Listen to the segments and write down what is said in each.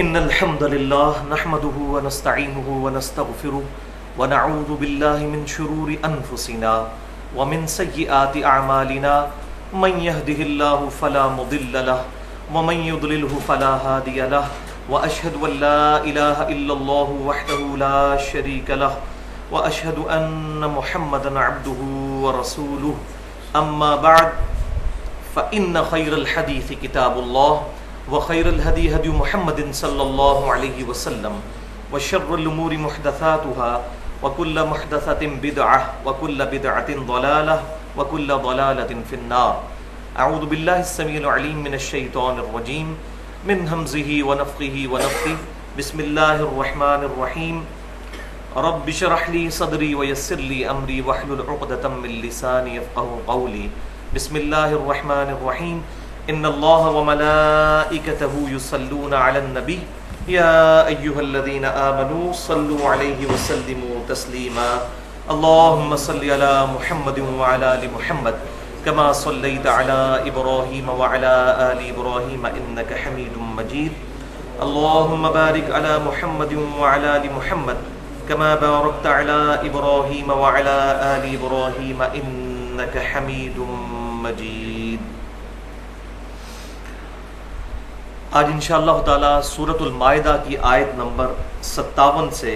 إن الحمد لله نحمده ونستعينه ونستغفره ونعوذ بالله من شرور أنفسنا ومن سيئات أعمالنا من يهده الله فلا مضل له ومن يضلله فلا هادي له وأشهد أن لا إله إلا الله وحده لا شريك له وأشهد أن محمدا عبده ورسوله أما بعد فإن خير الحديث كتاب الله وخير الهدي هدي محمد صلى الله عليه وسلم وشر الأمور محدثاتها وكل محدثة بدعة وكل بدعة ضلالة وكل ضلالة في النار. أعوذ بالله السميع العليم من الشيطان الرجيم من همزه ونفخه ونفثه. بسم الله الرحمن الرحيم. رب اشرح لي صدري ويسر لي أمري واحلل عقدة من لساني يفقهوا قولي. بسم الله الرحمن الرحيم. ان اللہ وملائکتہ یصلون علی النبی یا ایہا الذین آمنوا صلوا علیہ وسلموا تسلیما. اللہم صل علی محمد وعلی آل محمد کما صلیت علی ابراہیم وعلی آل ابراہیم انک حمید مجید. اللہم بارک علی محمد وعلی آل محمد کما بارکت علی ابراہیم وعلی آل ابراہیم انک حمید مجید. آج انشاءاللہ تعالی سورۃ المائدہ کی آیت نمبر 57 سے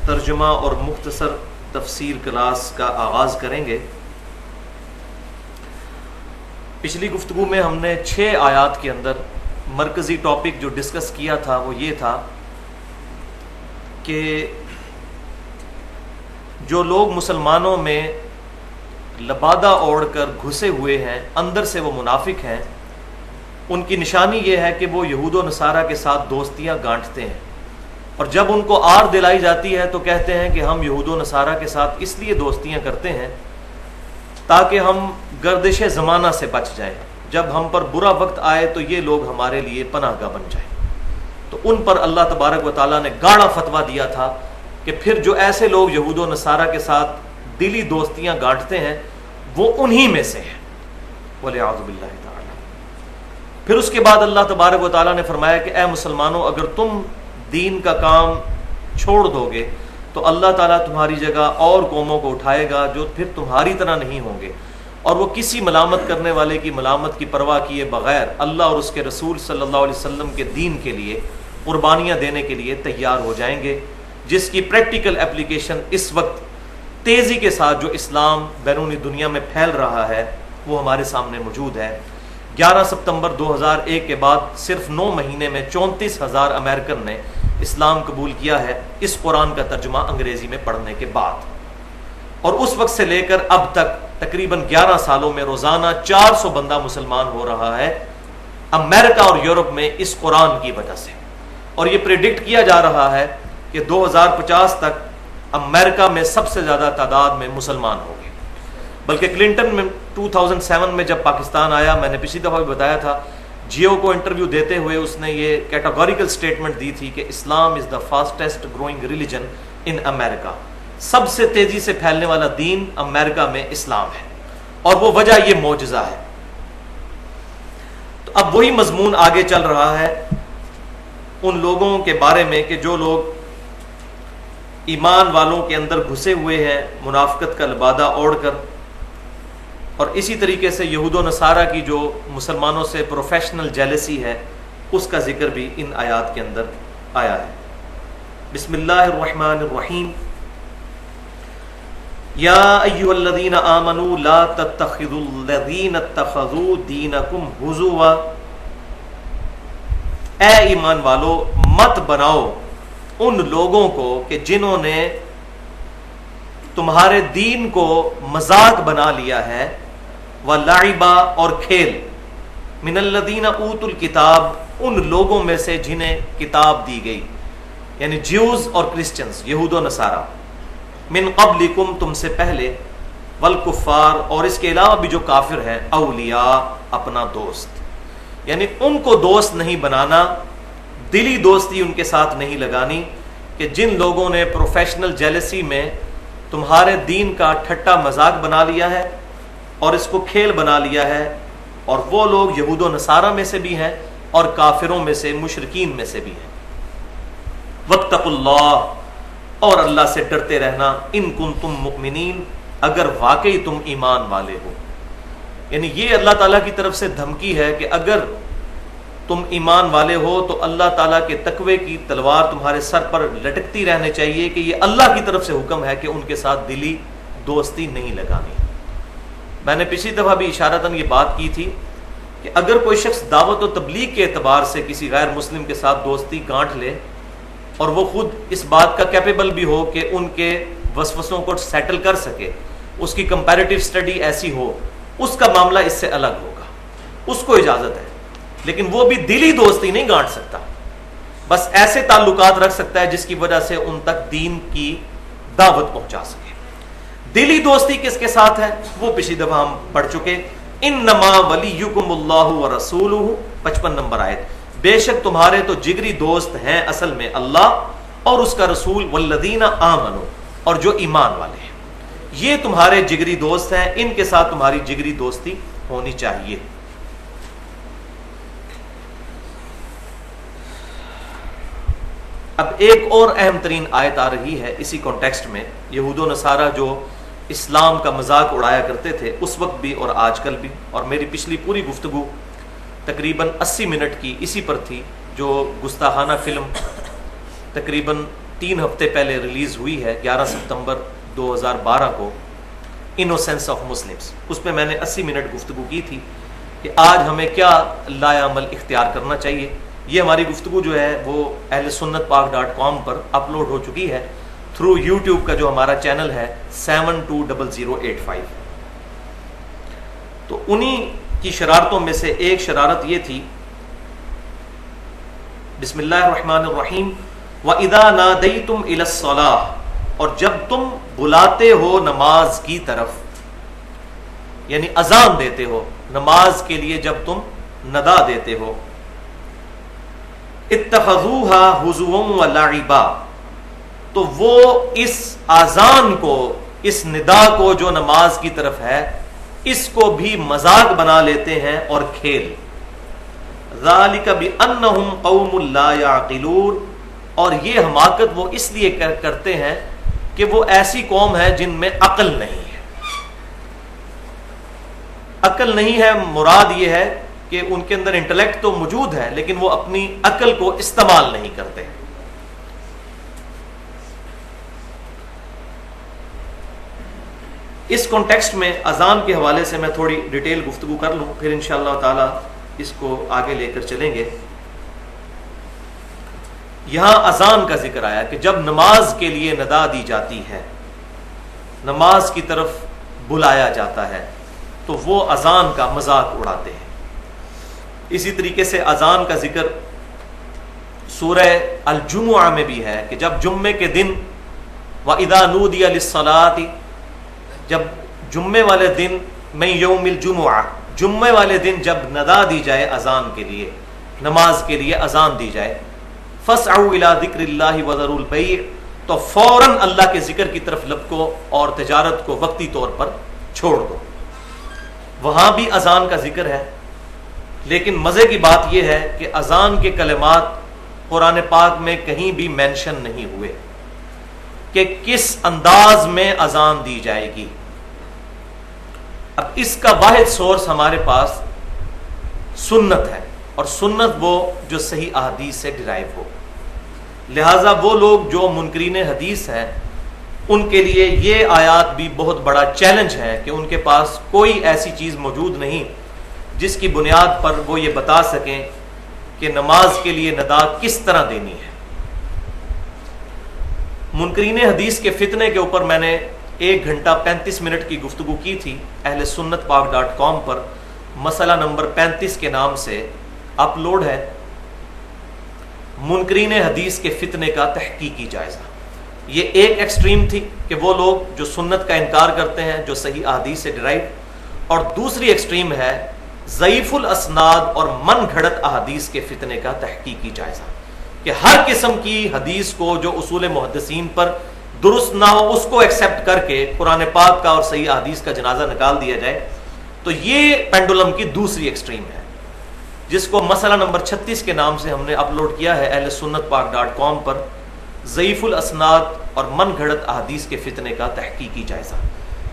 ترجمہ اور مختصر تفسیر کلاس کا آغاز کریں گے. پچھلی گفتگو میں ہم نے 6 آیات کے اندر مرکزی ٹاپک جو ڈسکس کیا تھا وہ یہ تھا کہ جو لوگ مسلمانوں میں لبادہ اوڑھ کر گھسے ہوئے ہیں، اندر سے وہ منافق ہیں، ان کی نشانی یہ ہے کہ وہ یہود و نصارہ کے ساتھ دوستیاں گانٹتے ہیں، اور جب ان کو آر دلائی جاتی ہے تو کہتے ہیں کہ ہم یہود و نصارہ کے ساتھ اس لیے دوستیاں کرتے ہیں تاکہ ہم گردش زمانہ سے بچ جائیں، جب ہم پر برا وقت آئے تو یہ لوگ ہمارے لیے پناہ گاہ بن جائیں. تو ان پر اللہ تبارک و تعالیٰ نے گاڑا فتویٰ دیا تھا کہ پھر جو ایسے لوگ یہود و نصارہ کے ساتھ دلی دوستیاں گانٹتے ہیں وہ انہی میں سے ہیں، وَلِعَوْذُ بِاللَّهِ تعالیٰ. پھر اس کے بعد اللہ تبارک و تعالیٰ نے فرمایا کہ اے مسلمانوں، اگر تم دین کا کام چھوڑ دو گے تو اللہ تعالیٰ تمہاری جگہ اور قوموں کو اٹھائے گا جو پھر تمہاری طرح نہیں ہوں گے، اور وہ کسی ملامت کرنے والے کی ملامت کی پرواہ کیے بغیر اللہ اور اس کے رسول صلی اللہ علیہ وسلم کے دین کے لیے قربانیاں دینے کے لیے تیار ہو جائیں گے، جس کی پریکٹیکل اپلیکیشن اس وقت تیزی کے ساتھ جو اسلام بیرونی دنیا میں پھیل رہا ہے وہ ہمارے سامنے موجود ہے. 11 ستمبر 2001 کے بعد صرف 9 مہینے میں 34,000 امریکن نے اسلام قبول کیا ہے اس قرآن کا ترجمہ انگریزی میں پڑھنے کے بعد، اور اس وقت سے لے کر اب تک تقریباً 11 سالوں میں روزانہ 400 بندہ مسلمان ہو رہا ہے امریکہ اور یورپ میں اس قرآن کی وجہ سے. اور یہ پریڈکٹ کیا جا رہا ہے کہ 2050 تک امریکہ میں سب سے زیادہ تعداد میں مسلمان ہوں گے. بلکہ کلنٹن میں 2007 میں جب پاکستان آیا، میں نے پچھلی دفعہ بھی بتایا تھا، جیو کو انٹرویو دیتے ہوئے اس نے یہ کیٹاگوریکل سٹیٹمنٹ دی تھی کہ اسلام از دا فاسٹسٹ گروئنگ ریلیجن ان امریکہ. سب سے تیزی سے پھیلنے والا دین امریکہ میں اسلام ہے، اور وہ وجہ یہ معجزہ ہے. تو اب وہی مضمون آگے چل رہا ہے ان لوگوں کے بارے میں کہ جو لوگ ایمان والوں کے اندر گھسے ہوئے ہیں منافقت کا لبادہ اوڑھ کر، اور اسی طریقے سے یہود و نصارہ کی جو مسلمانوں سے پروفیشنل جیلسی ہے اس کا ذکر بھی ان آیات کے اندر آیا ہے. بسم اللہ الرحمن الرحیم. یا ایھا الذین آمنوا لا تتخذوا الذین اتخذوا دینکم ہزوا. اے ایمان والو، مت بناؤ ان لوگوں کو کہ جنہوں نے تمہارے دین کو مذاق بنا لیا ہے، وَلَعِبًا اور کھیل، مِنَ الَّذِينَ أُوتُوا الْكِتَابَ ان لوگوں میں سے جنہیں کتاب دی گئی، یعنی جیوز اور کرسچنز، یہود و نصارہ، مِن قَبْلِكُمْ تم سے پہلے، وَالْكُفَّارِ اور اس کے علاوہ بھی جو کافر ہیں، اولیاء اپنا دوست، یعنی ان کو دوست نہیں بنانا، دلی دوستی ان کے ساتھ نہیں لگانی، کہ جن لوگوں نے پروفیشنل جیلسی میں تمہارے دین کا ٹھٹا مذاق بنا لیا ہے اور اس کو کھیل بنا لیا ہے، اور وہ لوگ یہود و نصارہ میں سے بھی ہیں اور کافروں میں سے مشرکین میں سے بھی ہیں۔ واتقوا اللہ، اور اللہ سے ڈرتے رہنا، ان کنتم مؤمنین، اگر واقعی تم ایمان والے ہو۔ یعنی یہ اللہ تعالیٰ کی طرف سے دھمکی ہے کہ اگر تم ایمان والے ہو تو اللہ تعالیٰ کے تقوی کی تلوار تمہارے سر پر لٹکتی رہنے چاہیے کہ یہ اللہ کی طرف سے حکم ہے کہ ان کے ساتھ دلی دوستی نہیں لگانی۔ میں نے پچھلی دفعہ بھی اشارتاً یہ بات کی تھی کہ اگر کوئی شخص دعوت و تبلیغ کے اعتبار سے کسی غیر مسلم کے ساتھ دوستی گانٹھ لے اور وہ خود اس بات کا کیپیبل بھی ہو کہ ان کے وسوسوں کو سیٹل کر سکے، اس کی کمپیریٹیو اسٹڈی ایسی ہو، اس کا معاملہ اس سے الگ ہوگا، اس کو اجازت ہے، لیکن وہ بھی دلی دوستی نہیں گانٹ سکتا، بس ایسے تعلقات رکھ سکتا ہے جس کی وجہ سے ان تک دین کی دعوت پہنچا سکے۔ دلی دوستی کس کے ساتھ ہے وہ پچھلی دفعہ ہم پڑھ چکے، انما ولیکم اللہ ورسولہ، 55 نمبر آیت، بے شک تمہارے تو جگری دوست ہیں اصل میں اللہ اور اس کا رسول، والذین آمنوا، اور جو ایمان والے ہیں، یہ تمہارے جگری دوست ہیں، ان کے ساتھ تمہاری جگری دوستی ہونی چاہیے۔ اب ایک اور اہم ترین آیت آ رہی ہے اسی کانٹیکسٹ میں۔ یہود و نصارہ جو اسلام کا مذاق اڑایا کرتے تھے اس وقت بھی اور آج کل بھی، اور میری پچھلی پوری گفتگو تقریباً 80 منٹ کی اسی پر تھی، جو گستاخانہ فلم تقریباً 3 ہفتے پہلے ریلیز ہوئی ہے، 11 ستمبر 2012 کو، انوسینس آف مسلمز۔ اس پہ میں نے 80 منٹ گفتگو کی تھی کہ آج ہمیں کیا لایا عمل اختیار کرنا چاہیے۔ یہ ہماری گفتگو جو ہے وہ اہل سنت پاک .com پر اپلوڈ ہو چکی ہے تھرو یوٹیوب کا جو ہمارا چینل ہے 720085۔ تو انہی کی شرارتوں میں سے ایک شرارت یہ تھی، بسم اللہ الرحمن الرحیم، وَإِذَا نَادَيْتُمْ إِلَى الصَّلَاةِ، اور جب تم بلاتے ہو نماز کی طرف، یعنی اذان دیتے ہو نماز کے لیے، جب تم ندا دیتے ہو، اتخذوها ہزوا ولعبا، تو وہ اس اذان کو، اس ندا کو جو نماز کی طرف ہے، اس کو بھی مذاق بنا لیتے ہیں اور کھیل۔ ذالک بانہم قوم لا یعقلون، اور یہ حماقت وہ اس لیے کرتے ہیں کہ وہ ایسی قوم ہے جن میں عقل نہیں ہے۔ عقل نہیں ہے مراد یہ ہے کہ ان کے اندر انٹلیکٹ تو موجود ہے لیکن وہ اپنی عقل کو استعمال نہیں کرتے۔ اس کانٹیکسٹ میں اذان کے حوالے سے میں تھوڑی ڈیٹیل گفتگو کر لوں، پھر انشاءاللہ تعالی اس کو آگے لے کر چلیں گے۔ یہاں اذان کا ذکر آیا کہ جب نماز کے لیے ندا دی جاتی ہے، نماز کی طرف بلایا جاتا ہے، تو وہ اذان کا مذاق اڑاتے ہیں۔ اسی طریقے سے اذان کا ذکر سورہ الجمعہ میں بھی ہے کہ جب جمعے کے دن، وَإِذَا نُودِيَ لِلصَّلَاةِ، جب جمعے والے دن، میں یوم الجمعہ، جمعے والے دن جب ندا دی جائے اذان کے لیے، نماز کے لیے اذان دی جائے، فَاسْعَوْا إِلَىٰ ذِكْرِ اللَّهِ وَذَرُوا الْبَيْعَ، تو فوراً اللہ کے ذکر کی طرف لپکو اور تجارت کو وقتی طور پر چھوڑ دو۔ وہاں بھی اذان کا ذکر ہے، لیکن مزے کی بات یہ ہے کہ اذان کے کلمات قرآن پاک میں کہیں بھی مینشن نہیں ہوئے کہ کس انداز میں اذان دی جائے گی۔ اب اس کا واحد سورس ہمارے پاس سنت ہے، اور سنت وہ جو صحیح احادیث سے ڈرائیو ہو۔ لہٰذا وہ لوگ جو منکرین حدیث ہیں ان کے لیے یہ آیات بھی بہت بڑا چیلنج ہے کہ ان کے پاس کوئی ایسی چیز موجود نہیں جس کی بنیاد پر وہ یہ بتا سکیں کہ نماز کے لیے ندا کس طرح دینی ہے۔ منکرین حدیث کے فتنے کے اوپر میں نے 1 گھنٹہ 35 منٹ کی گفتگو کی تھی اہل سنت پاک .com پر، مسئلہ نمبر 35 کے نام سے اپلوڈ ہے، منکرین حدیث کے فتنے کا تحقیقی جائزہ۔ یہ ایک ایکسٹریم تھی کہ وہ لوگ جو سنت کا انکار کرتے ہیں جو صحیح احادیث سے ڈرائیو، اور دوسری ایکسٹریم ہے ضعیف الاسناد اور من گھڑت احادیث کے فتنے کا تحقیقی جائزہ، کہ ہر قسم کی حدیث کو جو اصول محدثین پر درست نہ ہو اس کو ایکسیپٹ کر کے قرآن پاک کا اور صحیح احادیث کا جنازہ نکال دیا جائے۔ تو یہ پینڈولم کی دوسری ایکسٹریم ہے۔ جس کو مسئلہ نمبر 36 کے نام سے ہم نے اپلوڈ کیا ہے اہل سنت پاک.com پر، ضعیف الاسناد اور من گھڑت احادیث کے فتنے کا تحقیقی جائزہ۔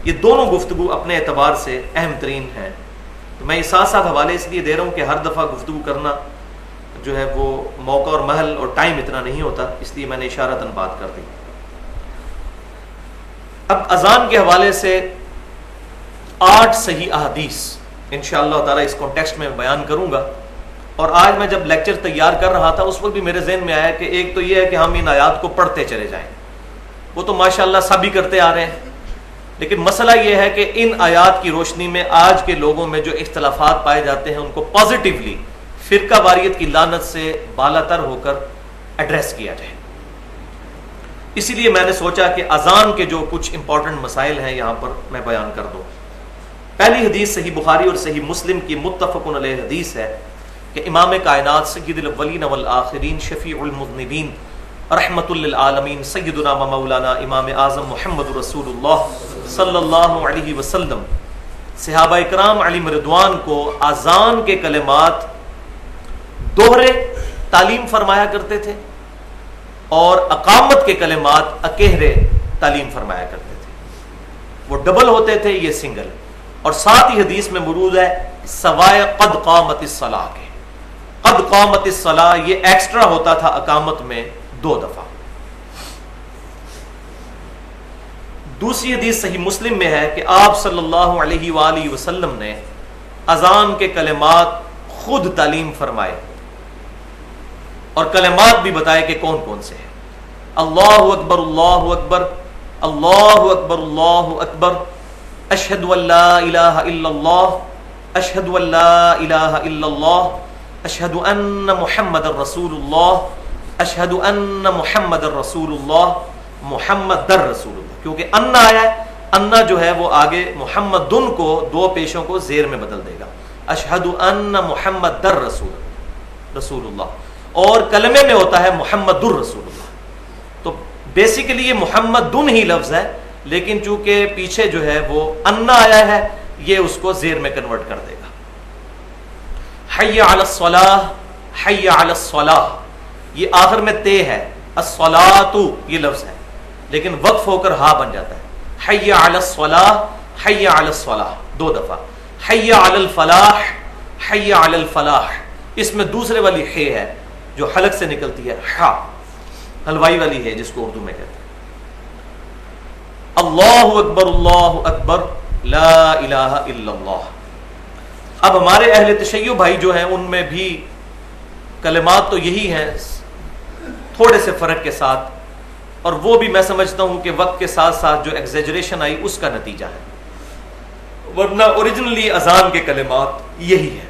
یہ دونوں گفتگو اپنے اعتبار سے اہم ترین ہیں، تو میں یہ ساتھ ساتھ حوالے اس لیے دے رہا ہوں کہ ہر دفعہ گفتگو کرنا جو ہے وہ موقع اور محل اور ٹائم اتنا نہیں ہوتا، اس لیے میں نے اشارتاً بات کر دی۔ اب اذان کے حوالے سے 8 صحیح احادیث انشاءاللہ تعالی اس کانٹیکسٹ میں بیان کروں گا، اور آج میں جب لیکچر تیار کر رہا تھا اس وقت بھی میرے ذہن میں آیا کہ ایک تو یہ ہے کہ ہم ان آیات کو پڑھتے چلے جائیں، وہ تو ماشاءاللہ سب ہی کرتے آ رہے ہیں، لیکن مسئلہ یہ ہے کہ ان آیات کی روشنی میں آج کے لوگوں میں جو اختلافات پائے جاتے ہیں ان کو پازیٹیولی فرقہ واریت کی لعنت سے بالا تر ہو کر ایڈریس کیا جائے۔ اسی لیے میں نے سوچا کہ اذان کے جو کچھ امپورٹنٹ مسائل ہیں یہاں پر میں بیان کر دوں۔ پہلی حدیث صحیح بخاری اور صحیح مسلم کی متفق علیہ حدیث ہے کہ امام کائنات سید الاولین والآخرین شفیع المذنبین رحمت للعالمین سیدنا و مولانا امام اعظم محمد رسول اللہ صلی اللہ علیہ وسلم صحابہ اکرام علیہم رضوان کو اذان کے کلمات دوہرے تعلیم فرمایا کرتے تھے اور اقامت کے کلمات اکہرے تعلیم فرمایا کرتے تھے، وہ ڈبل ہوتے تھے، یہ سنگل، اور ساتھ ہی حدیث میں مرود ہے سوائے قد قامت الصلاۃ کے، قد قامت الصلاۃ یہ ایکسٹرا ہوتا تھا اقامت میں 2 دفعہ۔ دوسری حدیث صحیح مسلم میں ہے کہ آپ صلی اللہ علیہ وآلہ وسلم نے اذان کے کلمات خود تعلیم فرمائے اور کلمات بھی بتائے کہ کون کون سے ہیں۔ اللہ اکبر اللہ اکبر، اللہ اکبر اللہ اکبر، اشہد ان لا الہ الا اللہ، اشہد ان لا الہ الا اللہ، اشہد ان محمد رسول اللہ، اشہد ان محمد رسول اللہ، محمد در رسول اللہ، کیونکہ ان آیا ہے، ان جو ہے وہ آگے محمد دن کو 2 پیشوں کو زیر میں بدل دے گا، اشہد ان محمد در رسول اللہ، اور کلمے میں ہوتا ہے محمد الرسول اللہ۔ تو بیسیکلی یہ محمد دن ہی لفظ ہے، لیکن چونکہ پیچھے جو ہے وہ ان آیا ہے یہ اس کو زیر میں کنورٹ کر دے گا۔ حی علی الصلاۃ، حی علی الصلاۃ، یہ آخر میں تے ہے، الصلاۃ یہ لفظ ہے لیکن وقف ہو کر ہا بن جاتا ہے۔ حی علی الصلاۃ، حی علی الصلاۃ 2 دفعہ، حی علی الفلاح، حی علی الفلاح، اس میں دوسرے والی ہے ہے جو حلق سے نکلتی ہے، ہا حلوائی والی ہے جس کو اردو میں کہتے ہیں۔ اللہ اکبر اللہ اکبر، لا الہ الا اللہ۔ اب ہمارے اہل تشیع بھائی جو ہیں ان میں بھی کلمات تو یہی ہیں تھوڑے سے فرق کے ساتھ، اور وہ بھی میں سمجھتا ہوں کہ وقت کے ساتھ ساتھ جو ایگزیجریشن آئی اس کا نتیجہ ہے، ورنہ اوریجنلی اذان کے کلمات یہی ہے۔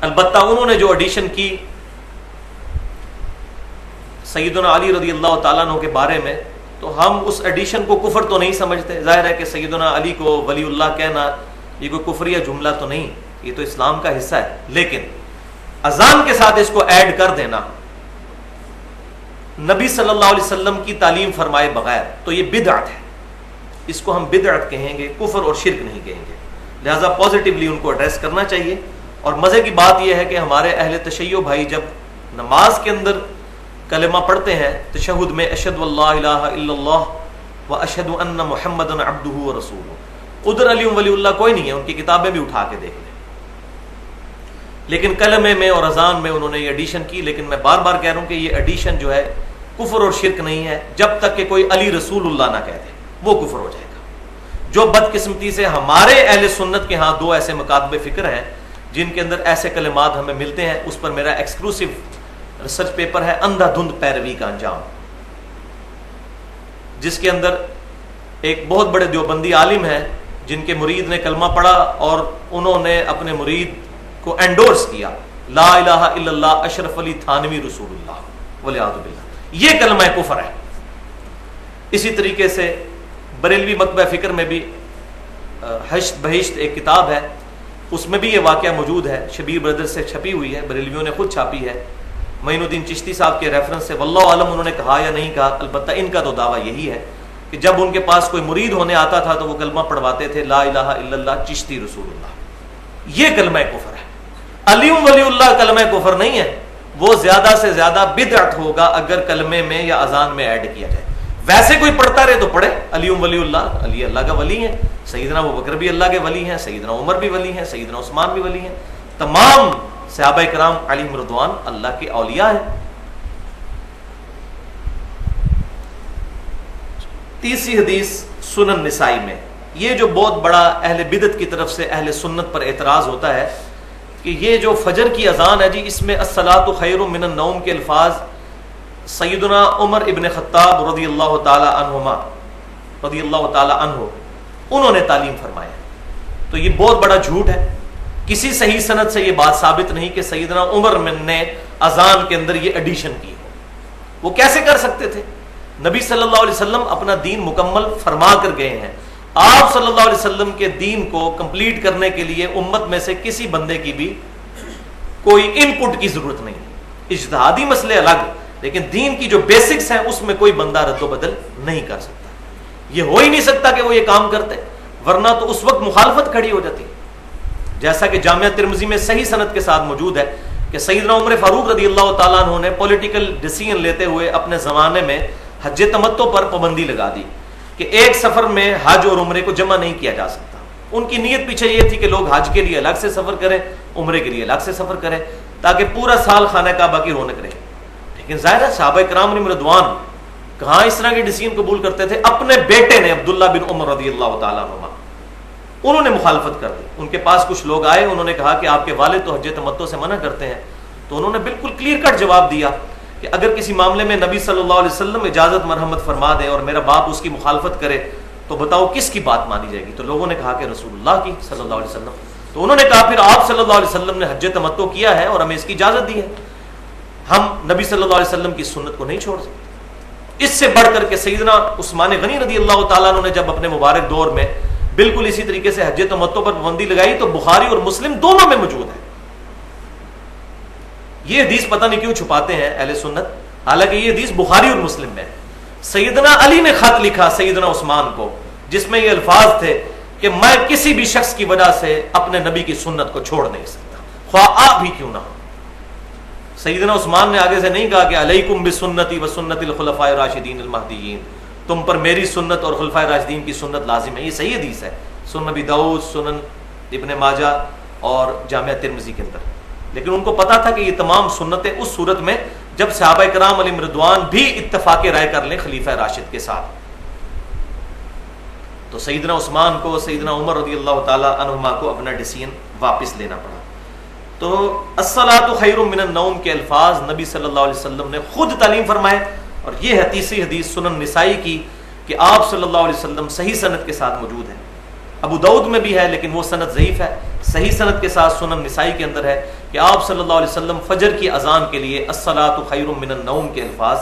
البتہ انہوں نے جو ایڈیشن کی سیدنا علی رضی اللہ تعالیٰ عنہ کے بارے میں، تو ہم اس ایڈیشن کو کفر تو نہیں سمجھتے، ظاہر ہے کہ سیدنا علی کو ولی اللہ کہنا یہ کوئی کفریہ جملہ تو نہیں، یہ تو اسلام کا حصہ ہے، لیکن اذان کے ساتھ اس کو ایڈ کر دینا نبی صلی اللہ علیہ وسلم کی تعلیم فرمائے بغیر تو یہ بدعت ہے، اس کو ہم بدعت کہیں گے، کفر اور شرک نہیں کہیں گے، لہذا پازیٹیولی ان کو ایڈریس کرنا چاہیے۔ اور مزے کی بات یہ ہے کہ ہمارے اہل تشیع بھائی جب نماز کے اندر کلمہ پڑھتے ہیں تشہد میں، اشہد اللہ الہ الا اللہ و اشہد ان محمد عبدہ و رسولہ، ادھر علی ولی اللہ کوئی نہیں ہے، ان کی کتابیں بھی اٹھا کے دیکھ لیں، لیکن کلمے میں اور اذان میں انہوں نے یہ ایڈیشن کی۔ لیکن میں بار بار کہہ رہا ہوں کہ یہ ایڈیشن جو ہے کفر اور شرک نہیں ہے، جب تک کہ کوئی علی رسول اللہ نہ کہہ دے وہ کفر ہو جائے گا۔ جو بدقسمتی سے ہمارے اہل سنت کے ہاں 2 ایسے مکاتب فکر ہیں جن کے اندر ایسے کلمات ہمیں ملتے ہیں، اس پر میرا ایکسکلوسو ریسرچ پیپر ہے اندھا دھند پیروی کا انجام، جس کے اندر ایک بہت بڑے دیوبندی عالم ہیں جن کے مرید نے کلمہ پڑھا اور انہوں نے اپنے مرید کو انڈورس کیا، لا الہ الا اللہ اشرف علی تھانوی رسول اللہ والعیاذ باللہ، یہ کلمہ کفر ہے۔ اسی طریقے سے بریلوی مکتبہ فکر میں بھی حشت بہشت ایک کتاب ہے، اس میں بھی یہ واقعہ موجود ہے، شبیر بردر سے چھپی ہوئی ہے، بریلویوں نے خود چھاپی ہے، معین الدین چشتی صاحب کے ریفرنس سے، واللہ عالم انہوں نے کہا یا نہیں کہا، البتہ ان کا تو دعویٰ یہی ہے کہ جب ان کے پاس کوئی مرید ہونے آتا تھا تو وہ کلمہ پڑھواتے تھے، لا الہ الا اللہ چشتی رسول اللہ، یہ کلمہ کفر ہے۔ علی ولی اللہ کلمہ کفر نہیں ہے، وہ زیادہ سے زیادہ بدعت ہوگا اگر کلمے میں یا اذان میں ایڈ کیا جائے. ویسے کوئی پڑھتا رہے تو پڑھے، علی ولی اللہ، علی اللہ کا ولی ہے، سیدنا ابوبکر بھی اللہ کے ولی ہیں، سیدنا عمر بھی ولی ہیں، سیدنا عثمان بھی ولی ہیں، تمام صحابہ کرام علیہم رضوان اللہ کے اولیاء ہیں. تیسری حدیث سنن نسائی میں، یہ جو بہت بڑا اہل بدعت کی طرف سے اہل سنت پر اعتراض ہوتا ہے کہ یہ جو فجر کی اذان ہے جی، اس میں الصلاۃ خیر من النوم کے الفاظ سیدنا عمر ابن خطاب رضی اللہ تعالی عنہ انہوں نے تعلیم فرمایا. تو یہ بہت بڑا جھوٹ ہے، کسی صحیح سند سے یہ بات ثابت نہیں کہ سیدنا عمر نے اذان کے اندر یہ ایڈیشن کی ہو. وہ کیسے کر سکتے تھے؟ نبی صلی اللہ علیہ وسلم اپنا دین مکمل فرما کر گئے ہیں. آپ صلی اللہ علیہ وسلم کے دین کو کمپلیٹ کرنے کے لیے امت میں سے کسی بندے کی بھی کوئی ان پٹ کی ضرورت نہیں. اجتہادی مسئلے الگ، لیکن دین کی جو بیسکس ہیں اس میں کوئی بندہ رد و بدل نہیں کر سکتا. یہ ہو ہی نہیں سکتا کہ وہ یہ کام کرتے، ورنہ تو اس وقت مخالفت کھڑی ہو جاتی. جیسا کہ جامعہ ترمذی میں صحیح سند کے ساتھ موجود ہے کہ سیدنا عمر فاروق رضی اللہ تعالیٰ عنہ نے پولیٹیکل ڈیسیژن لیتے ہوئے اپنے زمانے میں حج تمتع پر پابندی لگا دی کہ ایک سفر میں حج اور عمرے کو جمع نہیں کیا جا سکتا. ان کی نیت پیچھے یہ تھی کہ لوگ حج کے لیے الگ سے سفر کریں، عمرے کے لیے الگ سے سفر کریں، تاکہ پورا سال خانہ کعبہ کی رونق رہے. لیکن ظاہر ہے صحابہ کرام علیہم رضوان کہاں اس طرح کی ڈیسیژن قبول کرتے تھے. اپنے بیٹے نے عبداللہ بن عمر رضی اللہ تعالیٰ عنہ، انہوں نے مخالفت کر دی. ان کے پاس کچھ لوگ آئے، انہوں نے کہا کہ آپ کے والد تو حج تمتع سے منع کرتے ہیں. تو انہوں نے بالکل کلیئر کٹ جواب دیا کہ اگر کسی معاملے میں نبی صلی اللہ علیہ وسلم اجازت مرحمت فرما دیں اور میرا باپ اس کی مخالفت کرے تو بتاؤ کس کی بات مانی جائے گی؟ تو لوگوں نے کہا کہ رسول اللہ کی صلی اللہ علیہ وسلم. تو انہوں نے کہا پھر آپ صلی اللہ علیہ وسلم نے حج تمتع کیا ہے اور ہمیں اس کی اجازت دی ہے، ہم نبی صلی اللہ علیہ وسلم کی سنت کو نہیں چھوڑ سکتے. اس سے بڑھ کر کے سیدنا عثمان غنی رضی اللہ تعالیٰ عنہ نے جب اپنے مبارک دور میں بالکل اسی طریقے سے حج تمتع پر پابندی لگائی تو بخاری اور مسلم دونوں میں موجود ہے. یہ حدیث پتہ نہیں کیوں چھپاتے ہیں اہل سنت، حالانکہ یہ حدیث بخاری اور مسلم میں. سیدنا علی نے خط لکھا سیدنا عثمان کو جس میں یہ الفاظ تھے کہ میں کسی بھی شخص کی وجہ سے اپنے نبی کی سنت کو چھوڑ نہیں سکتا، خواہ آپ ہی کیوں نہ ہو. سیدنا عثمان نے آگے سے نہیں کہا کہ علیکم بسنتی وسنت الخلفاء الراشدین المہدیین، تم پر میری سنت اور خلفاء راشدین کی سنت لازم ہے. یہ صحیح حدیث ہے سنن ابی داؤد، سنن ابن ماجہ اور جامعہ ترمذی کے اندر. لیکن ان کو پتا تھا کہ یہ تمام سنتیں اس صورت میں جب صحابہ کرام علیہم رضوان بھی اتفاق رائے کر لیں خلیفہ راشد کے ساتھ. تو سیدنا عثمان کو، سیدنا عمر رضی اللہ تعالی عنہما کو اپنا ڈیسیژن واپس لینا پڑا. تو الصلاۃ خیر من النوم کے الفاظ نبی صلی اللہ علیہ وسلم نے خود تعلیم فرمائے. اور یہ ہے تیسری حدیث سنن نسائی کی کہ آپ صلی اللہ علیہ وسلم صحیح سند کے ساتھ موجود ہے. ابو داؤد میں بھی ہے لیکن وہ سند ضعیف ہے. صحیح سند کے ساتھ سنن نسائی کے اندر ہے کہ آپ صلی اللہ علیہ وسلم فجر کی اذان کے لیے الصلاۃ خیر من النوم کے الفاظ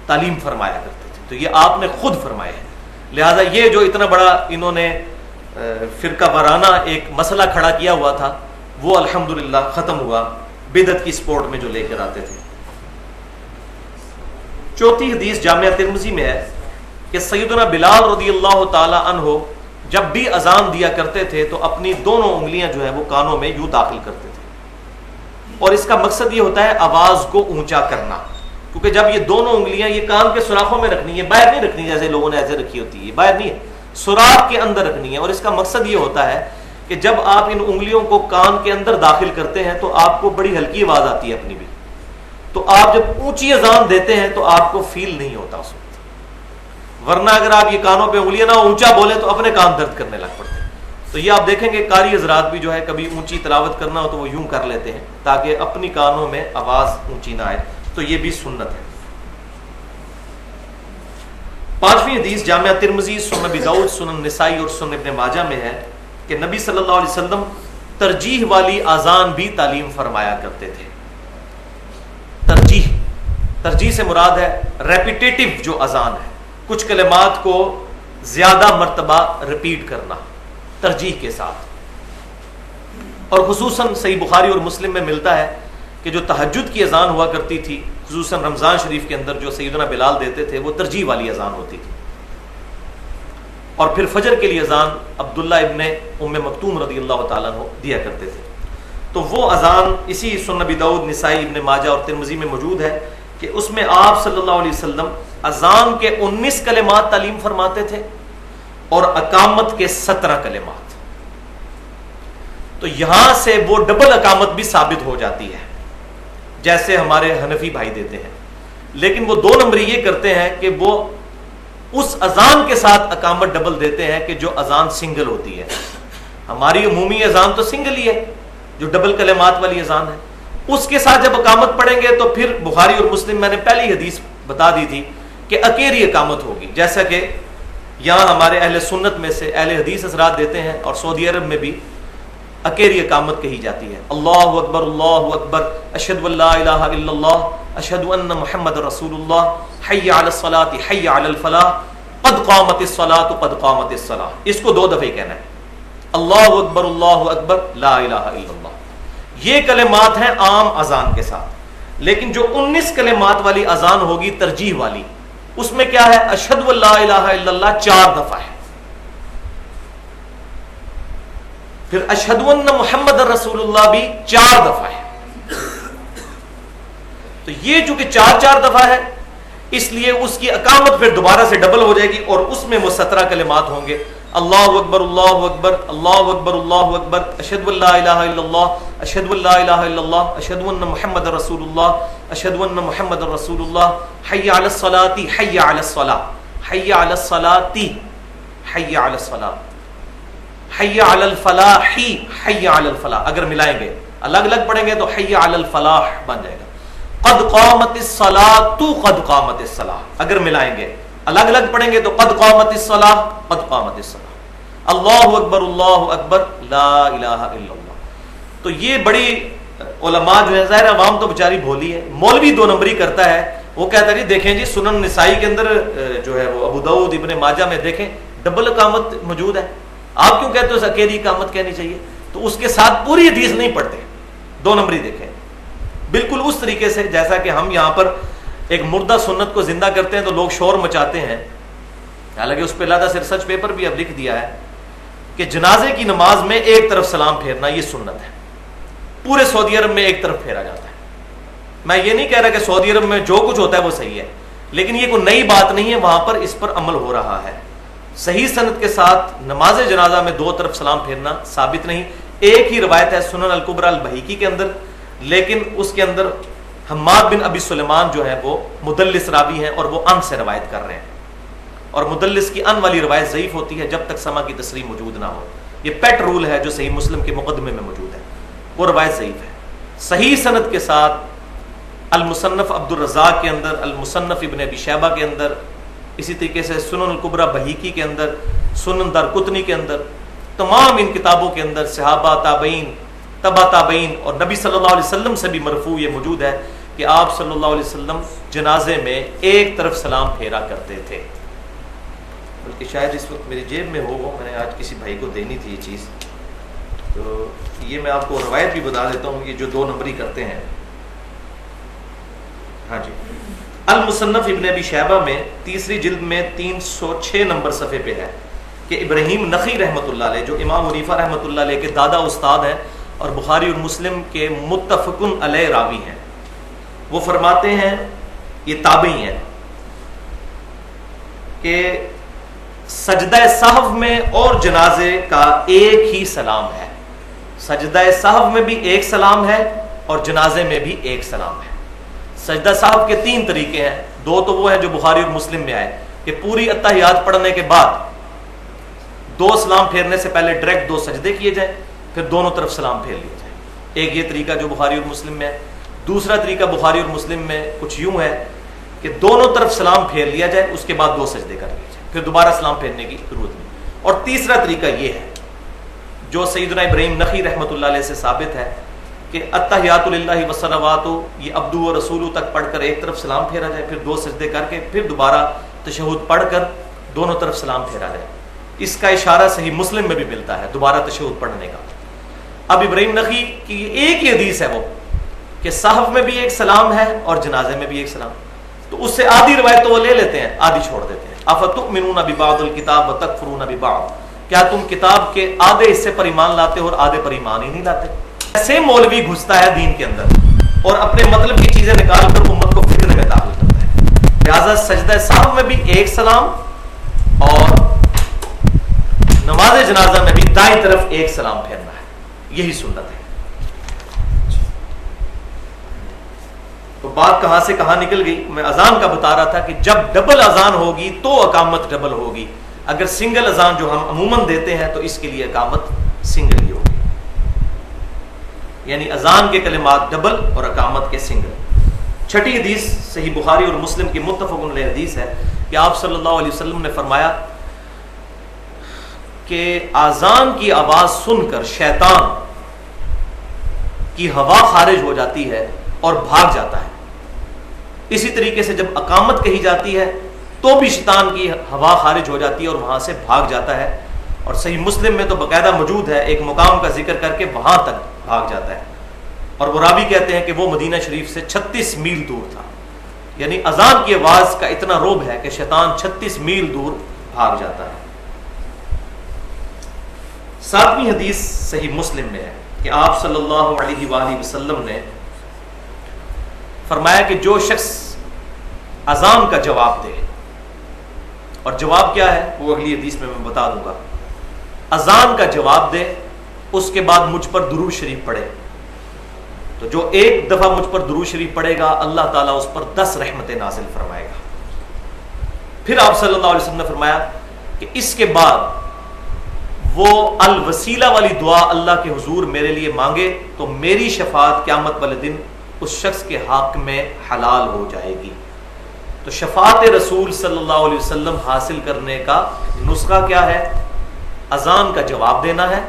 تعلیم فرمایا کرتے تھے. تو یہ آپ نے خود فرمائے ہیں. لہذا یہ جو اتنا بڑا انہوں نے فرقہ وارانہ ایک مسئلہ کھڑا کیا ہوا تھا وہ الحمدللہ ختم ہوا بدعت کی سپورٹ میں جو لے کر آتے تھے. چوتھی حدیث جامعہ ترمذی میں ہے کہ سیدنا بلال رضی اللہ تعالی عنہ جب بھی اذان دیا کرتے تھے تو اپنی دونوں انگلیاں جو ہیں وہ کانوں میں یوں داخل کرتے تھے. اور اس کا مقصد یہ ہوتا ہے آواز کو اونچا کرنا، کیونکہ جب یہ دونوں انگلیاں یہ کان کے سوراخوں میں رکھنی ہے، باہر نہیں رکھنی جیسے لوگوں نے ایسے رکھی ہوتی ہے، باہر نہیں ہے، سوراخ کے اندر رکھنی ہے. اور اس کا مقصد یہ ہوتا ہے کہ جب آپ ان انگلیوں کو کان کے اندر داخل کرتے ہیں تو آپ کو بڑی ہلکی آواز آتی ہے اپنی بھی. تو آپ جب اونچی اذان دیتے ہیں تو آپ کو فیل نہیں ہوتا اس وقت. ورنہ اگر آپ یہ کانوں پہ انگلیاں نہ اونچا بولے تو اپنے کان درد کرنے لگ پڑتے ہیں. تو یہ آپ دیکھیں گے قاری حضرات بھی جو ہے کبھی اونچی تلاوت کرنا ہو تو وہ یوں کر لیتے ہیں تاکہ اپنی کانوں میں آواز اونچی نہ آئے. تو یہ بھی سنت ہے. پانچویں حدیث جامعہ ترمذی، سنن ابی داؤد، سنن نسائی اور سنن ابن ماجہ میں ہے کہ نبی صلی اللہ علیہ وسلم ترجیح والی اذان بھی تعلیم فرمایا کرتے تھے. ترجیح سے مراد ہے ریپیٹیٹو جو اذان ہے، کچھ کلمات کو زیادہ مرتبہ ریپیٹ کرنا ترجیح کے ساتھ. اور خصوصاً صحیح بخاری اور مسلم میں ملتا ہے کہ جو تہجد کی اذان ہوا کرتی تھی خصوصاً رمضان شریف کے اندر جو سیدنا بلال دیتے تھے وہ ترجیح والی اذان ہوتی تھی. اور پھر فجر کے لیے اذان عبداللہ ابن ام مکتوم رضی اللہ تعالیٰ عنہ دیا کرتے تھے. تو وہ اذان اسی سنن ابی داؤد، نسائی، ابن ماجہ اور ترمذی میں موجود ہے کہ اس میں آپ صلی اللہ علیہ وسلم اذان کے 19 کلمات تعلیم فرماتے تھے اور اقامت کے 17 کلمات. تو یہاں سے وہ ڈبل اقامت بھی ثابت ہو جاتی ہے جیسے ہمارے حنفی بھائی دیتے ہیں. لیکن وہ 2 نمبری یہ کرتے ہیں کہ وہ اس اذان کے ساتھ اقامت ڈبل دیتے ہیں کہ جو اذان سنگل ہوتی ہے. ہماری عمومی اذان تو سنگل ہی ہے جو ڈبل کلمات والی اذان ہے. اس کے ساتھ جب اقامت پڑھیں گے تو پھر بخاری اور مسلم میں نے پہلی حدیث بتا دی تھی کہ اکیلی اقامت ہوگی، جیسا کہ یہاں ہمارے اہل سنت میں سے اہل حدیث حضرات دیتے ہیں، اور سعودی عرب میں بھی اکیلی اقامت کہی جاتی ہے. اللہ اکبر اللہ اکبر، اشہد ان لا الہ الا اللہ، اشہد ان محمد رسول اللہ، حی علی الصلاۃ حی علی الفلاح، قد قامت الصلاۃ قد قامت الصلاۃ. اس کو 2 دفعہ کہنا ہے، اللہ اکبر لا الہ الا اللہ. یہ کلمات ہیں عام اذان کے ساتھ. لیکن جو 19 کلمات والی اذان ہوگی ترجیح والی، اس میں کیا ہے؟ اشہد ان لا الہ الا اللہ 4 دفعہ ہے، پھر اشہد ان محمد رسول اللہ بھی 4 دفعہ ہے. تو یہ چونکہ 4 دفعہ ہے اس لیے اس کی اقامت پھر دوبارہ سے ڈبل ہو جائے گی اور اس میں وہ 17 کلمات ہوں گے. اللہ اکبر اللہ اکبر اللہ اکبر اللہ اکبر، اشہد ان لا الہ الا اللہ، اشہد ان لا الہ الا اللہ، اشہد ان محمد رسول اللہ، اشہد ان محمد رسول اللہ، حی علی الصلاۃ حی علی الصلاۃ، حی علی الصلاۃ حی علی الصلاۃ، حی علی الفلاح حی علی الفلاح. اگر ملائیں گے الگ الگ پڑھیں گے تو حی علی الفلاح بن جائے گا. قد قامت الصلاۃ قد قامت الصلاۃ، اگر ملائیں گے الگ الگ پڑھیں گے تو قد قامت الصلاۃ قد قامت الصلاۃ. اللہ اکبر لا الہ الا اللہ. تو یہ بڑی علماء جو ہے، ظاہر عوام تو بیچاری بھولی ہے، مولوی 2 نمبری کرتا ہے. وہ کہتا ہے جی دیکھیں جی سنن نسائی کے اندر جو ہے وہ ابو داؤد ابن ماجہ میں دیکھیں ڈبل اقامت موجود ہے، آپ کیوں کہتے ہو اکیلی اقامت کہنی چاہیے؟ تو اس کے ساتھ پوری حدیث نہیں پڑھتے، 2 نمبری دیکھیں. بالکل اس طریقے سے جیسا کہ ہم یہاں پر ایک مردہ سنت کو زندہ کرتے ہیں تو لوگ شور مچاتے ہیں. حالانکہ اس پہ علیحدہ سے ریسرچ پیپر بھی اب لکھ دیا ہے کہ جنازے کی نماز میں ایک طرف سلام پھیرنا یہ سنت ہے. پورے سعودی عرب میں ایک طرف پھیرا جاتا ہے. میں یہ نہیں کہہ رہا کہ سعودی عرب میں جو کچھ ہوتا ہے وہ صحیح ہے، لیکن یہ کوئی نئی بات نہیں ہے، وہاں پر اس پر عمل ہو رہا ہے. صحیح سند کے ساتھ نماز جنازہ میں 2 طرف سلام پھیرنا ثابت نہیں. ایک ہی روایت ہے سنن الکبری البہیقی کے اندر، لیکن اس کے اندر حماد بن ابی سلیمان جو ہے وہ مدلس راوی ہیں اور وہ ان سے روایت کر رہے ہیں، اور مدلس کی ان والی روایت ضعیف ہوتی ہے جب تک سما کی تصریح موجود نہ ہو. یہ پیٹ رول ہے جو صحیح مسلم کے مقدمے میں موجود ہے، وہ روایت ضعیف ہے. صحیح سند کے ساتھ المصنف عبد الرزاق کے اندر، المصنف ابن ابی شیبہ کے اندر، اسی طریقے سے سنن الکبری بہیقی کے اندر، سنن دارقطنی کے اندر، تمام ان کتابوں کے اندر صحابہ، تابعین، تبع تابعین اور نبی صلی اللہ علیہ وسلم سے بھی مرفوع یہ موجود ہے کہ آپ صلی اللہ علیہ وسلم جنازے میں ایک طرف سلام پھیرا کرتے تھے. بلکہ شاید اس وقت میری جیب میں ہو، میں نے آج کسی بھائی کو دینی تھی یہ چیز، تو یہ میں آپ کو روایت بھی بتا دیتا ہوں، یہ جو 2 نمبری کرتے ہیں. ہاں جی، المصنف ابن ابی شیبہ میں 3 جلد میں 306 نمبر صفحے پہ ہے کہ ابراہیم نخعی رحمۃ اللہ علیہ، جو امام حنیفہ رحمۃ اللہ علیہ کے دادا استاد ہیں اور بخاری اور مسلم کے متفقن علیہ راوی ہیں، وہ فرماتے ہیں، یہ تابعی ہیں، کہ سجدہ سہو میں اور جنازے کا ایک ہی سلام ہے. سجدہ سہو میں بھی ایک سلام ہے اور جنازے میں بھی ایک سلام ہے. سجدہ سہو کے 3 طریقے ہیں. 2 تو وہ ہیں جو بخاری اور مسلم میں آئے کہ پوری اتحیات پڑھنے کے بعد 2 سلام پھیرنے سے پہلے ڈائریکٹ 2 سجدے کیے جائیں، پھر دونوں طرف سلام پھیر لیے جائیں. ایک یہ طریقہ جو بخاری اور مسلم میں ہے. دوسرا طریقہ بخاری اور مسلم میں کچھ یوں ہے کہ دونوں طرف سلام پھیر لیا جائے، اس کے بعد 2 سجدے کر لیے جائیں، پھر دوبارہ سلام پھیرنے کی ضرورت نہیں. اور تیسرا طریقہ یہ ہے جو سیدنا ابراہیم نخعی رحمۃ اللہ علیہ سے ثابت ہے کہ التحیات للہ والصلوات، یہ عبدو و رسولو تک پڑھ کر ایک طرف سلام پھیرا جائے، پھر 2 سجدے کر کے پھر دوبارہ تشہد پڑھ کر دونوں طرف سلام پھیرا جائے. اس کا اشارہ صحیح مسلم میں بھی ملتا ہے دوبارہ تشہد پڑھنے کا. اب ابراہیم نخعی کی ایک ہی حدیث ہے وہ کہ صحف میں بھی ایک سلام ہے اور جنازے میں بھی ایک سلام، تو اس سے آدھی روایت تو وہ لے لیتے ہیں، آدھی چھوڑ دیتے ہیں. افتؤمنون ببعض الکتاب وتکفرون ببعض، کیا تم کتاب کے آدھے حصے پر ایمان لاتے ہو اور آدھے پر ایمان ہی نہیں لاتے؟ ایسے مولوی گھستا ہے دین کے اندر اور اپنے مطلب کی چیزیں نکال کر امت کو فتنے میں داخل کرتا ہے. لہذا سجدہ سہو میں بھی ایک سلام اور نماز جنازہ میں بھی دائیں طرف ایک سلام پھیرنا ہے. یہی سنت ہے. تو بات کہاں سے کہاں نکل گئی؟ میں اذان کا بتا رہا تھا کہ جب ڈبل اذان ہوگی تو اقامت ڈبل ہوگی. اگر سنگل اذان جو ہم عموماً دیتے ہیں تو اس کے لیے اقامت سنگل ہی ہوگی. یعنی اذان کے کلمات ڈبل اور اقامت کے سنگل. چھٹی حدیث صحیح بخاری اور مسلم کی متفق علیہ حدیث ہے کہ آپ صلی اللہ علیہ وسلم نے فرمایا کہ اذان کی آواز سن کر شیطان کی ہوا خارج ہو جاتی ہے اور بھاگ جاتا ہے. اسی طریقے سے جب اقامت کہی جاتی ہے تو بھی شیطان کی ہوا خارج ہو جاتی ہے اور وہاں سے بھاگ جاتا ہے. اور صحیح مسلم میں تو باقاعدہ موجود ہے ایک مقام کا ذکر کر کے وہاں تک بھاگ جاتا ہے. اور وہ راوی کہتے ہیں کہ وہ مدینہ شریف سے 36 میل دور تھا. یعنی اذان کی آواز کا اتنا رعب ہے کہ شیطان 36 میل دور بھاگ جاتا ہے. 7ویں حدیث صحیح مسلم میں ہے کہ آپ صلی اللہ علیہ وآلہ وسلم نے فرمایا کہ جو شخص اذان کا جواب دے، اور جواب کیا ہے وہ اگلی حدیث میں بتا دوں گا، اذان کا جواب دے اس کے بعد مجھ پر درود شریف پڑھے، تو جو ایک دفعہ مجھ پر درود شریف پڑھے گا اللہ تعالیٰ اس پر 10 رحمتیں نازل فرمائے گا. پھر آپ صلی اللہ علیہ وسلم نے فرمایا کہ اس کے بعد وہ الوسیلہ والی دعا اللہ کے حضور میرے لیے مانگے تو میری شفاعت قیامت والے دن اس شخص کے حق میں حلال ہو جائے گی. تو شفاعت رسول صلی اللہ علیہ وسلم حاصل کرنے کا نسخہ کیا ہے؟ اذان کا جواب دینا ہے،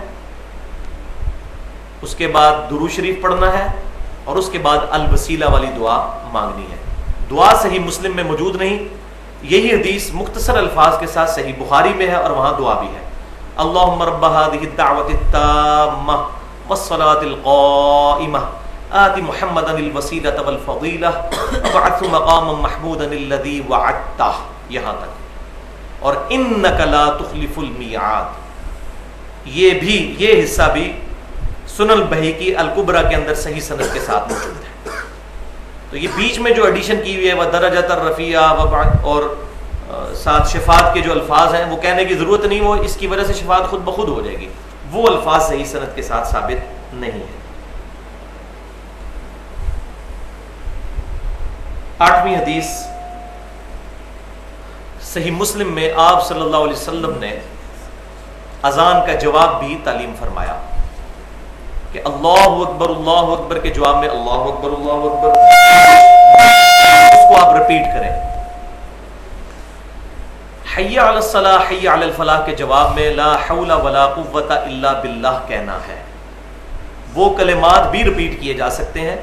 اس کے بعد درود شریف پڑھنا ہے، اور اس کے بعد الوسیلہ والی دعا مانگنی ہے. دعا صحیح مسلم میں موجود نہیں. یہی حدیث مختصر الفاظ کے ساتھ صحیح بخاری میں ہے اور وہاں دعا بھی ہے. اللہم رب هذه الدعوة التامة والصلاة القائمة آت محمدا الوسیلة والفضیلة وابعثه مقاما محمودا الذی وعدتہ، یہاں تک. اور انک لا تخلف المیعاد، یہ حصہ بھی سنن البیہقی الکبریٰ کے اندر صحیح سند کے ساتھ موجود ہے. تو یہ بیچ میں جو ایڈیشن کی ہوئی ہے وہ درجۃ الرفیعہ اور ساتھ شفاعت کے جو الفاظ ہیں وہ کہنے کی ضرورت نہیں، وہ اس کی وجہ سے شفاعت خود بخود ہو جائے گی. وہ الفاظ صحیح سند کے ساتھ ثابت نہیں ہے. 8ویں حدیث صحیح مسلم میں آپ صلی اللہ علیہ وسلم نے اذان کا جواب بھی تعلیم فرمایا کہ اللہ اکبر کے جواب میں اللہ اکبر اس کو آپ ریپیٹ کریں. حی علی الصلاح حی علی الفلاح کے جواب میں لا حول ولا قوت الا باللہ کہنا ہے. وہ کلمات بھی ریپیٹ کیے جا سکتے ہیں.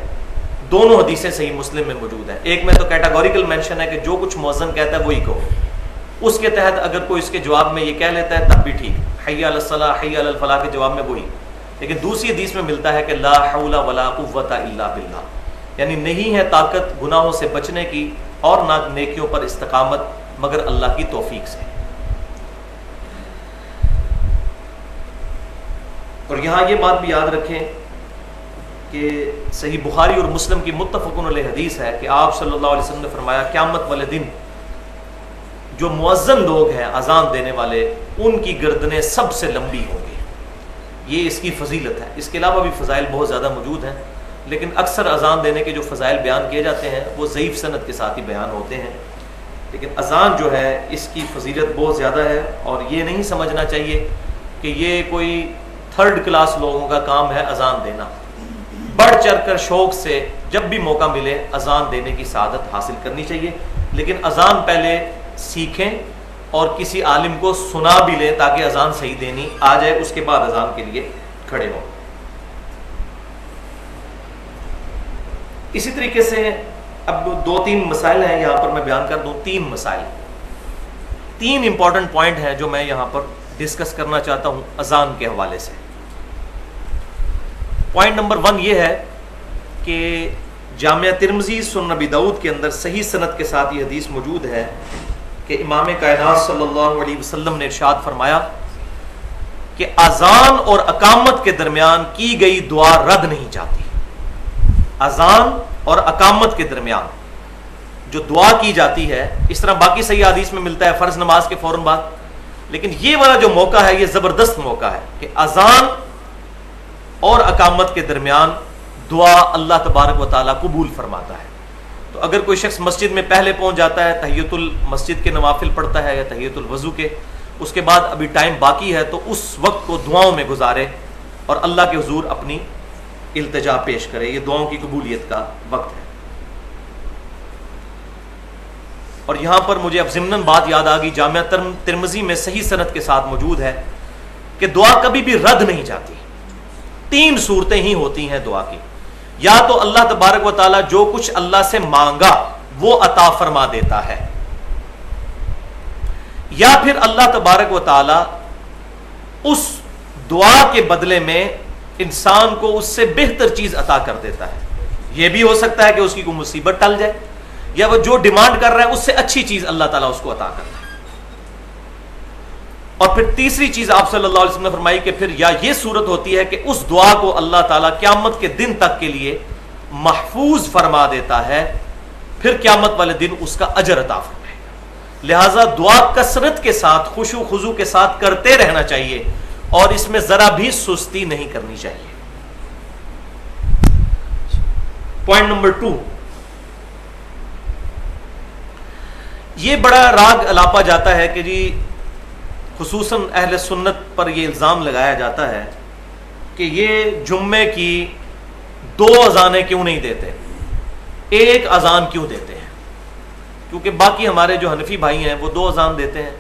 دونوں حدیثیں صحیح مسلم میں موجود ہیں. ایک میں تو کیٹاگوریکل مینشن ہے کہ جو کچھ مؤذن کہتا ہے وہی کہو. اس کے تحت اگر کوئی اس کے جواب میں یہ کہہ لیتا ہے تب بھی ٹھیک، حی علی الصلاح حی علی الفلاح کے جواب میں وہی. لیکن دوسری حدیث میں ملتا ہے کہ لا حول ولا قوت الا باللہ، یعنی نہیں ہے طاقت گناہوں سے بچنے کی اور نہ نیکیوں پر استقامت مگر اللہ کی توفیق سے. اور یہاں یہ بات بھی یاد رکھیں کہ صحیح بخاری اور مسلم کی متفق علیہ حدیث ہے کہ آپ صلی اللہ علیہ وسلم نے فرمایا قیامت والے دن جو مؤذن لوگ ہیں اذان دینے والے ان کی گردنیں سب سے لمبی ہوں گی. یہ اس کی فضیلت ہے. اس کے علاوہ بھی فضائل بہت زیادہ موجود ہیں، لیکن اکثر اذان دینے کے جو فضائل بیان کیے جاتے ہیں وہ ضعیف سند کے ساتھ ہی بیان ہوتے ہیں. لیکن اذان جو ہے اس کی فضیلت بہت زیادہ ہے، اور یہ نہیں سمجھنا چاہیے کہ یہ کوئی 3rd کلاس لوگوں کا کام ہے اذان دینا. بڑھ چڑھ کر شوق سے جب بھی موقع ملے اذان دینے کی سعادت حاصل کرنی چاہیے. لیکن اذان پہلے سیکھیں اور کسی عالم کو سنا بھی لیں تاکہ اذان صحیح دینی آ جائے، اس کے بعد اذان کے لیے کھڑے ہوں. اسی طریقے سے اب 2-3 مسائل ہیں یہاں پر میں بیان کر دوں. 3 مسائل، 3 امپورٹنٹ پوائنٹ ہیں جو میں یہاں پر ڈسکس کرنا چاہتا ہوں اذان کے حوالے سے. پوائنٹ نمبر 1 یہ ہے کہ جامعہ ترمذی سنن نبی داؤد کے اندر صحیح سند کے ساتھ یہ حدیث موجود ہے کہ امام کائنات صلی اللہ علیہ وسلم نے ارشاد فرمایا کہ اذان اور اقامت کے درمیان کی گئی دعا رد نہیں جاتی. اذان اور اقامت کے درمیان جو دعا کی جاتی ہے، اس طرح باقی صحیح حدیث میں ملتا ہے فرض نماز کے فوراً بعد، لیکن یہ والا جو موقع ہے یہ زبردست موقع ہے کہ اذان اور اقامت کے درمیان دعا اللہ تبارک و تعالیٰ قبول فرماتا ہے. تو اگر کوئی شخص مسجد میں پہلے پہنچ جاتا ہے، تحیۃ المسجد کے نوافل پڑھتا ہے یا تحیۃ الوضو کے، اس کے بعد ابھی ٹائم باقی ہے، تو اس وقت کو دعاؤں میں گزارے اور اللہ کے حضور اپنی التجا پیش کرے. یہ دعاؤں کی قبولیت کا وقت ہے. اور یہاں پر مجھے اب ضمناً بات یاد آ گئی، جامعہ ترمذی میں صحیح سند کے ساتھ موجود ہے کہ دعا کبھی بھی رد نہیں جاتی. 3 صورتیں ہی ہوتی ہیں دعا کی. یا تو اللہ تبارک و تعالیٰ جو کچھ اللہ سے مانگا وہ عطا فرما دیتا ہے، یا پھر اللہ تبارک و تعالیٰ اس دعا کے بدلے میں انسان کو اس سے بہتر چیز عطا کر دیتا ہے. یہ بھی ہو سکتا ہے کہ اس کی کوئی مصیبت ٹل جائے، یا وہ جو ڈیمانڈ کر رہا ہے اس سے اچھی چیز اللہ تعالیٰ اس کو عطا کرتا ہے. اور پھر تیسری چیز آپ صلی اللہ علیہ وسلم نے فرمائی کہ پھر یا یہ صورت ہوتی ہے کہ اس دعا کو اللہ تعالیٰ قیامت کے دن تک کے لیے محفوظ فرما دیتا ہے، پھر قیامت والے دن اس کا اجر عطا فرمائے گا. لہٰذا دعا کثرت کے ساتھ خشوع خضوع کے ساتھ کرتے رہنا چاہیے اور اس میں ذرا بھی سستی نہیں کرنی چاہیے. پوائنٹ نمبر 2، یہ بڑا راگ الاپا جاتا ہے کہ جی خصوصاً اہل سنت پر یہ الزام لگایا جاتا ہے کہ یہ جمعے کی 2 اذانیں کیوں نہیں دیتے، 1 اذان کیوں دیتے ہیں، کیونکہ باقی ہمارے جو حنفی بھائی ہیں وہ 2 اذان دیتے ہیں.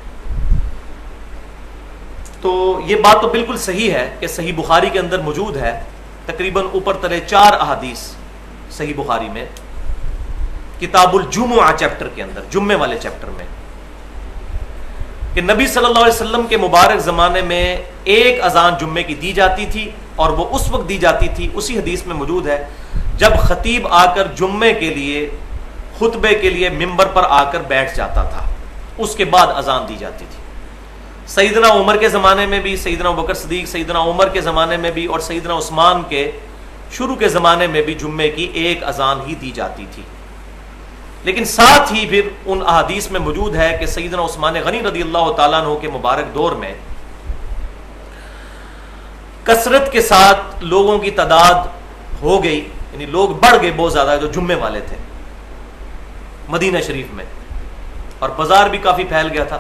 تو یہ بات تو بالکل صحیح ہے کہ صحیح بخاری کے اندر موجود ہے، تقریباً اوپر تلے 4 احادیث صحیح بخاری میں، کتاب الجمعہ چیپٹر کے اندر، جمعے والے چیپٹر میں، کہ نبی صلی اللہ علیہ وسلم کے مبارک زمانے میں 1 اذان جمعے کی دی جاتی تھی، اور وہ اس وقت دی جاتی تھی، اسی حدیث میں موجود ہے، جب خطیب آ کر جمعے کے لیے خطبے کے لیے ممبر پر آ کر بیٹھ جاتا تھا، اس کے بعد اذان دی جاتی تھی. سیدنا عمر کے زمانے میں بھی، سیدنا ابوبکر صدیق، سیدنا عمر کے زمانے میں بھی، اور سیدنا عثمان کے شروع کے زمانے میں بھی جمعے کی 1 اذان ہی دی جاتی تھی. لیکن ساتھ ہی پھر ان احادیث میں موجود ہے کہ سیدنا عثمان غنی رضی اللہ تعالیٰ عنہ کے مبارک دور میں کثرت کے ساتھ لوگوں کی تعداد ہو گئی، یعنی لوگ بڑھ گئے بہت زیادہ جو جمعے والے تھے مدینہ شریف میں، اور بازار بھی کافی پھیل گیا تھا.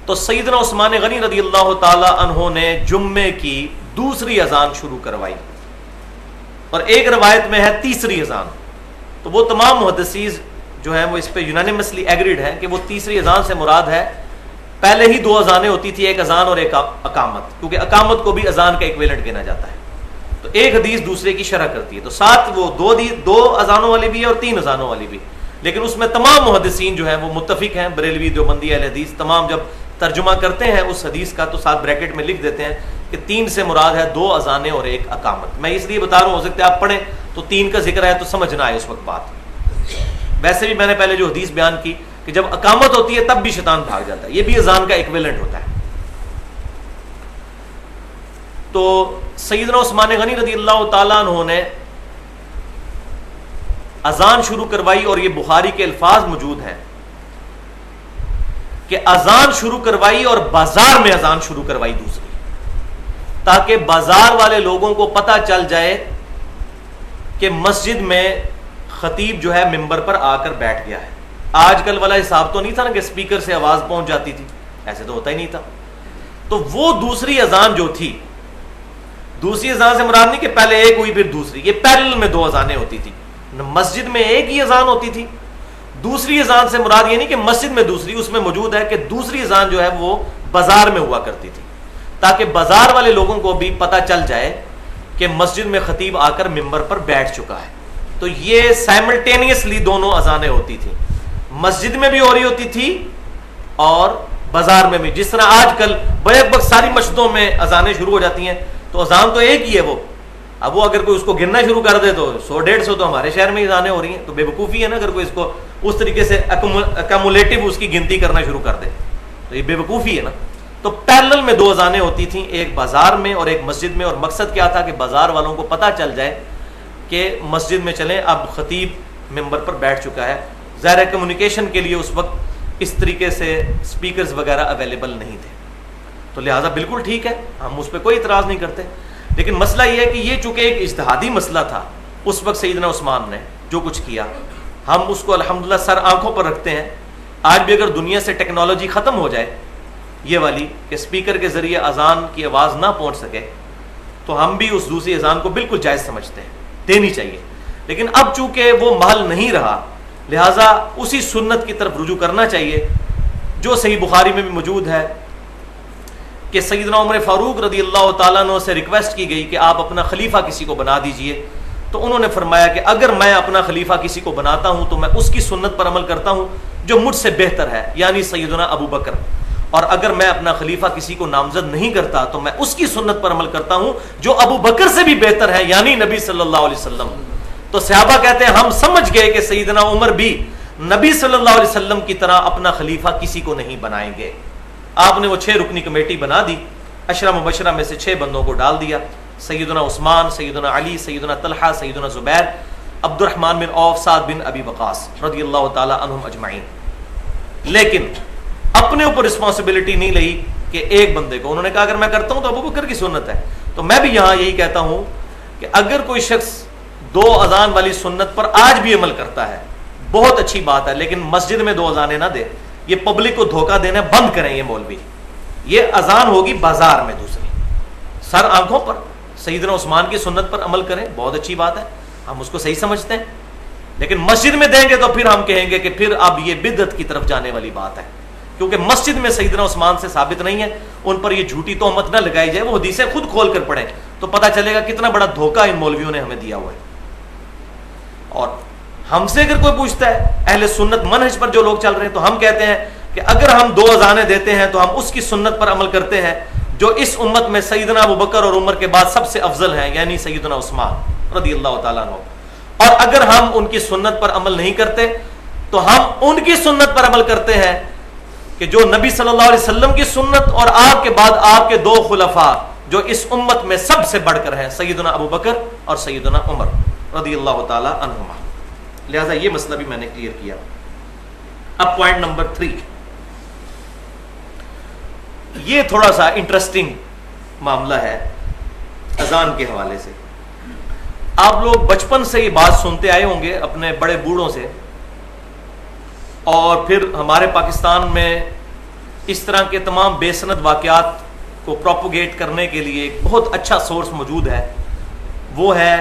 تو سیدنا عثمان غنی رضی اللہ تعالیٰ عنہ نے جمعے کی 2ری اذان شروع کروائی، اور ایک روایت میں ہے 3ری اذان. تو وہ تمام محدثین جو ہیں وہ اس پہ یونانیمسلی ایگریڈ ہیں کہ وہ 3ری اذان سے مراد ہے، پہلے ہی 2 اذانیں ہوتی تھی، 1 اذان اور 1 اقامت، کیونکہ اقامت کو بھی اذان کا ایکویلنٹ گنا جاتا ہے. تو ایک حدیث دوسرے کی شرح کرتی ہے، تو ساتھ وہ 2 اذانوں والی بھی ہے اور 3 اذانوں والی بھی، لیکن اس میں تمام محدثین جو ہیں وہ متفق ہیں، بریلوی، دیوبندی، اہل حدیث، تمام جب ترجمہ کرتے ہیں اس حدیث کا تو ساتھ بریکٹ میں لکھ دیتے ہیں کہ 3 سے مراد ہے 2 اذانیں اور 1 اقامت. میں اس لیے بتا رہا ہوں، ہو سکتا ہے آپ پڑھیں تو 3 کا ذکر ہے تو سمجھ نہ آئے اس وقت بات. ویسے بھی میں نے پہلے جو حدیث بیان کی کہ جب اقامت ہوتی ہے تب بھی شیطان بھاگ جاتا ہے، یہ بھی اذان کا ایکویلنٹ ہوتا ہے. تو سیدنا عثمان غنی رضی اللہ تعالیٰ عنہ نے اذان شروع کروائی، اور یہ بخاری کے الفاظ موجود ہیں کہ اذان شروع کروائی اور بازار میں اذان شروع کروائی 2ری، تاکہ بازار والے لوگوں کو پتہ چل جائے کہ مسجد میں خطیب جو ہے ممبر پر آ کر بیٹھ گیا ہے. آج کل والا حساب تو نہیں تھا نا کہ اسپیکر سے آواز پہنچ جاتی تھی، ایسے تو ہوتا ہی نہیں تھا. تو وہ 2ری اذان جو تھی، 2ری اذان سے مراد نہیں کہ پہلے 1 ہوئی پھر 2ری، یہ پیرل میں 2 اذانیں ہوتی تھی. مسجد میں 1 ہی اذان ہوتی تھی. 2ری اذان سے مراد یہ نہیں کہ مسجد میں 2ری، اس میں موجود ہے کہ 2ری اذان جو ہے وہ بازار میں ہوا کرتی تھی، تاکہ بازار والے لوگوں کو بھی پتہ چل جائے کہ مسجد میں خطیب آ کر ممبر پر بیٹھ چکا ہے. تو یہ سائملٹینیسلی دونوں اذانیں ہوتی تھیں، مسجد میں بھی ہو رہی ہوتی تھی اور بازار میں بھی. جس طرح آج کل بیک بک ساری مسجدوں میں اذانیں شروع ہو جاتی ہیں، تو اذان تو 1 ہی ہے وہ. اب وہ اگر کوئی اس کو گننا شروع کر دے تو 100-150 تو ہمارے شہر میں اذانیں ہو رہی ہیں. تو بے وقوفی ہے نا اگر کوئی اس کو اس طریقے سے ایکومولیٹو اس کی گنتی کرنا شروع کر دے، تو یہ بے وقوفی ہے نا. تو پیرلل میں 2 اذانیں ہوتی تھیں، ایک بازار میں اور ایک مسجد میں، اور مقصد کیا تھا کہ بازار والوں کو پتہ چل جائے کہ مسجد میں چلیں، اب خطیب ممبر پر بیٹھ چکا ہے۔ ظاہر کمیونیکیشن کے لیے اس وقت اس طریقے سے سپیکرز وغیرہ اویلیبل نہیں تھے، تو لہٰذا بالکل ٹھیک ہے، ہم اس پہ کوئی اعتراض نہیں کرتے۔ لیکن مسئلہ یہ ہے کہ یہ چونکہ ایک اجتہادی مسئلہ تھا، اس وقت سیدنا عثمان نے جو کچھ کیا، ہم اس کو الحمدللہ سر آنکھوں پر رکھتے ہیں۔ آج بھی اگر دنیا سے ٹیکنالوجی ختم ہو جائے یہ والی کہ سپیکر کے ذریعے اذان کی آواز نہ پہنچ سکے، تو ہم بھی اس دوسری اذان کو بالکل جائز سمجھتے ہیں، دینی چاہیے۔ لیکن اب چونکہ وہ محل نہیں رہا، لہٰذا اسی سنت کی طرف رجوع کرنا چاہیے جو صحیح بخاری میں بھی موجود ہے کہ سیدنا عمر فاروق رضی اللہ تعالیٰ عنہ سے ریکویسٹ کی گئی کہ آپ اپنا خلیفہ کسی کو بنا دیجئے، تو انہوں نے فرمایا کہ اگر میں اپنا خلیفہ کسی کو بناتا ہوں تو میں اس کی سنت پر عمل کرتا ہوں جو مجھ سے بہتر ہے، یعنی سیدنا ابو بکر، اور اگر میں اپنا خلیفہ کسی کو نامزد نہیں کرتا تو میں اس کی سنت پر عمل کرتا ہوں جو ابو بکر سے بھی بہتر ہے، یعنی نبی صلی اللہ علیہ وسلم۔ تو صحابہ کہتے ہیں ہم سمجھ گئے کہ سیدنا عمر بھی نبی صلی اللہ علیہ وسلم کی طرح اپنا خلیفہ کسی کو نہیں بنائیں گے۔ آپ نے وہ 6 رکنی کمیٹی بنا دی، 10 مبشرہ میں سے 6 بندوں کو ڈال دیا، سیدنا عثمان، سیدنا علی، سیدنا طلحہ، سیدنا زبیر، عبد الرحمن بن عوف، سعد بن ابی وقاص رضی اللہ تعالی عنہم اجمعین۔ لیکن اپنے اوپر رسپانسبلٹی نہیں لئی کہ ایک بندے کو، انہوں نے کہا اگر میں کرتا ہوں تو ابو بکر کی سنت ہے۔ تو میں بھی یہاں یہی کہتا ہوں کہ اگر کوئی شخص 2 اذان والی سنت پر آج بھی عمل کرتا ہے بہت اچھی بات ہے، لیکن مسجد میں 2 اذانیں نہ دے، یہ پبلک کو دھوکہ دینا بند کریں۔ یہ مولوی، یہ اذان ہوگی بازار میں دوسری، سر آنکھوں پر سیدنا عثمان کی سنت پر عمل کریں، بہت اچھی بات ہے، ہم اس کو صحیح سمجھتے ہیں، لیکن مسجد میں دیں گے تو پھر ہم کہیں گے کہ پھر اب یہ بدعت کی طرف جانے والی بات ہے، کیونکہ مسجد میں سیدنا عثمان سے ثابت نہیں ہے، ان پر یہ جھوٹی تہمت نہ لگائی جائے، وہ حدیثیں خود کھول کر پڑھیں تو پتہ چلے گا کتنا بڑا دھوکہ ان مولویوں نے ہمیں دیا ہوا ہے۔ اور ہم سے اگر کوئی پوچھتا ہے اہل سنت منہج پر جو لوگ چل رہے ہیں، تو ہم کہتے ہیں کہ اگر ہم 2 اذانیں دیتے ہیں تو ہم اس کی سنت پر عمل کرتے ہیں جو اس امت میں سیدنا ابو بکر اور عمر کے بعد سب سے افضل ہیں، یعنی سیدنا عثمان رضی اللہ تعالیٰ عنہ۔ اور اگر ہم ان کی سنت پر عمل نہیں کرتے تو ہم ان کی سنت پر عمل کرتے ہیں کہ جو نبی صلی اللہ علیہ وسلم کی سنت اور آپ کے بعد آپ کے 2 خلفاء جو اس امت میں سب سے بڑھ کر ہیں، سیدنا ابو بکر اور سیدنا عمر رضی اللہ تعالیٰ عنہما۔ لہٰذا یہ مسئلہ بھی میں نے کلیئر کیا۔ اب پوائنٹ نمبر 3، یہ تھوڑا سا انٹرسٹنگ معاملہ ہے اذان کے حوالے سے۔ آپ لوگ بچپن سے یہ بات سنتے آئے ہوں گے اپنے بڑے بوڑھوں سے، اور پھر ہمارے پاکستان میں اس طرح کے تمام بے سند واقعات کو پروپوگیٹ کرنے کے لیے ایک بہت اچھا سورس موجود ہے، وہ ہے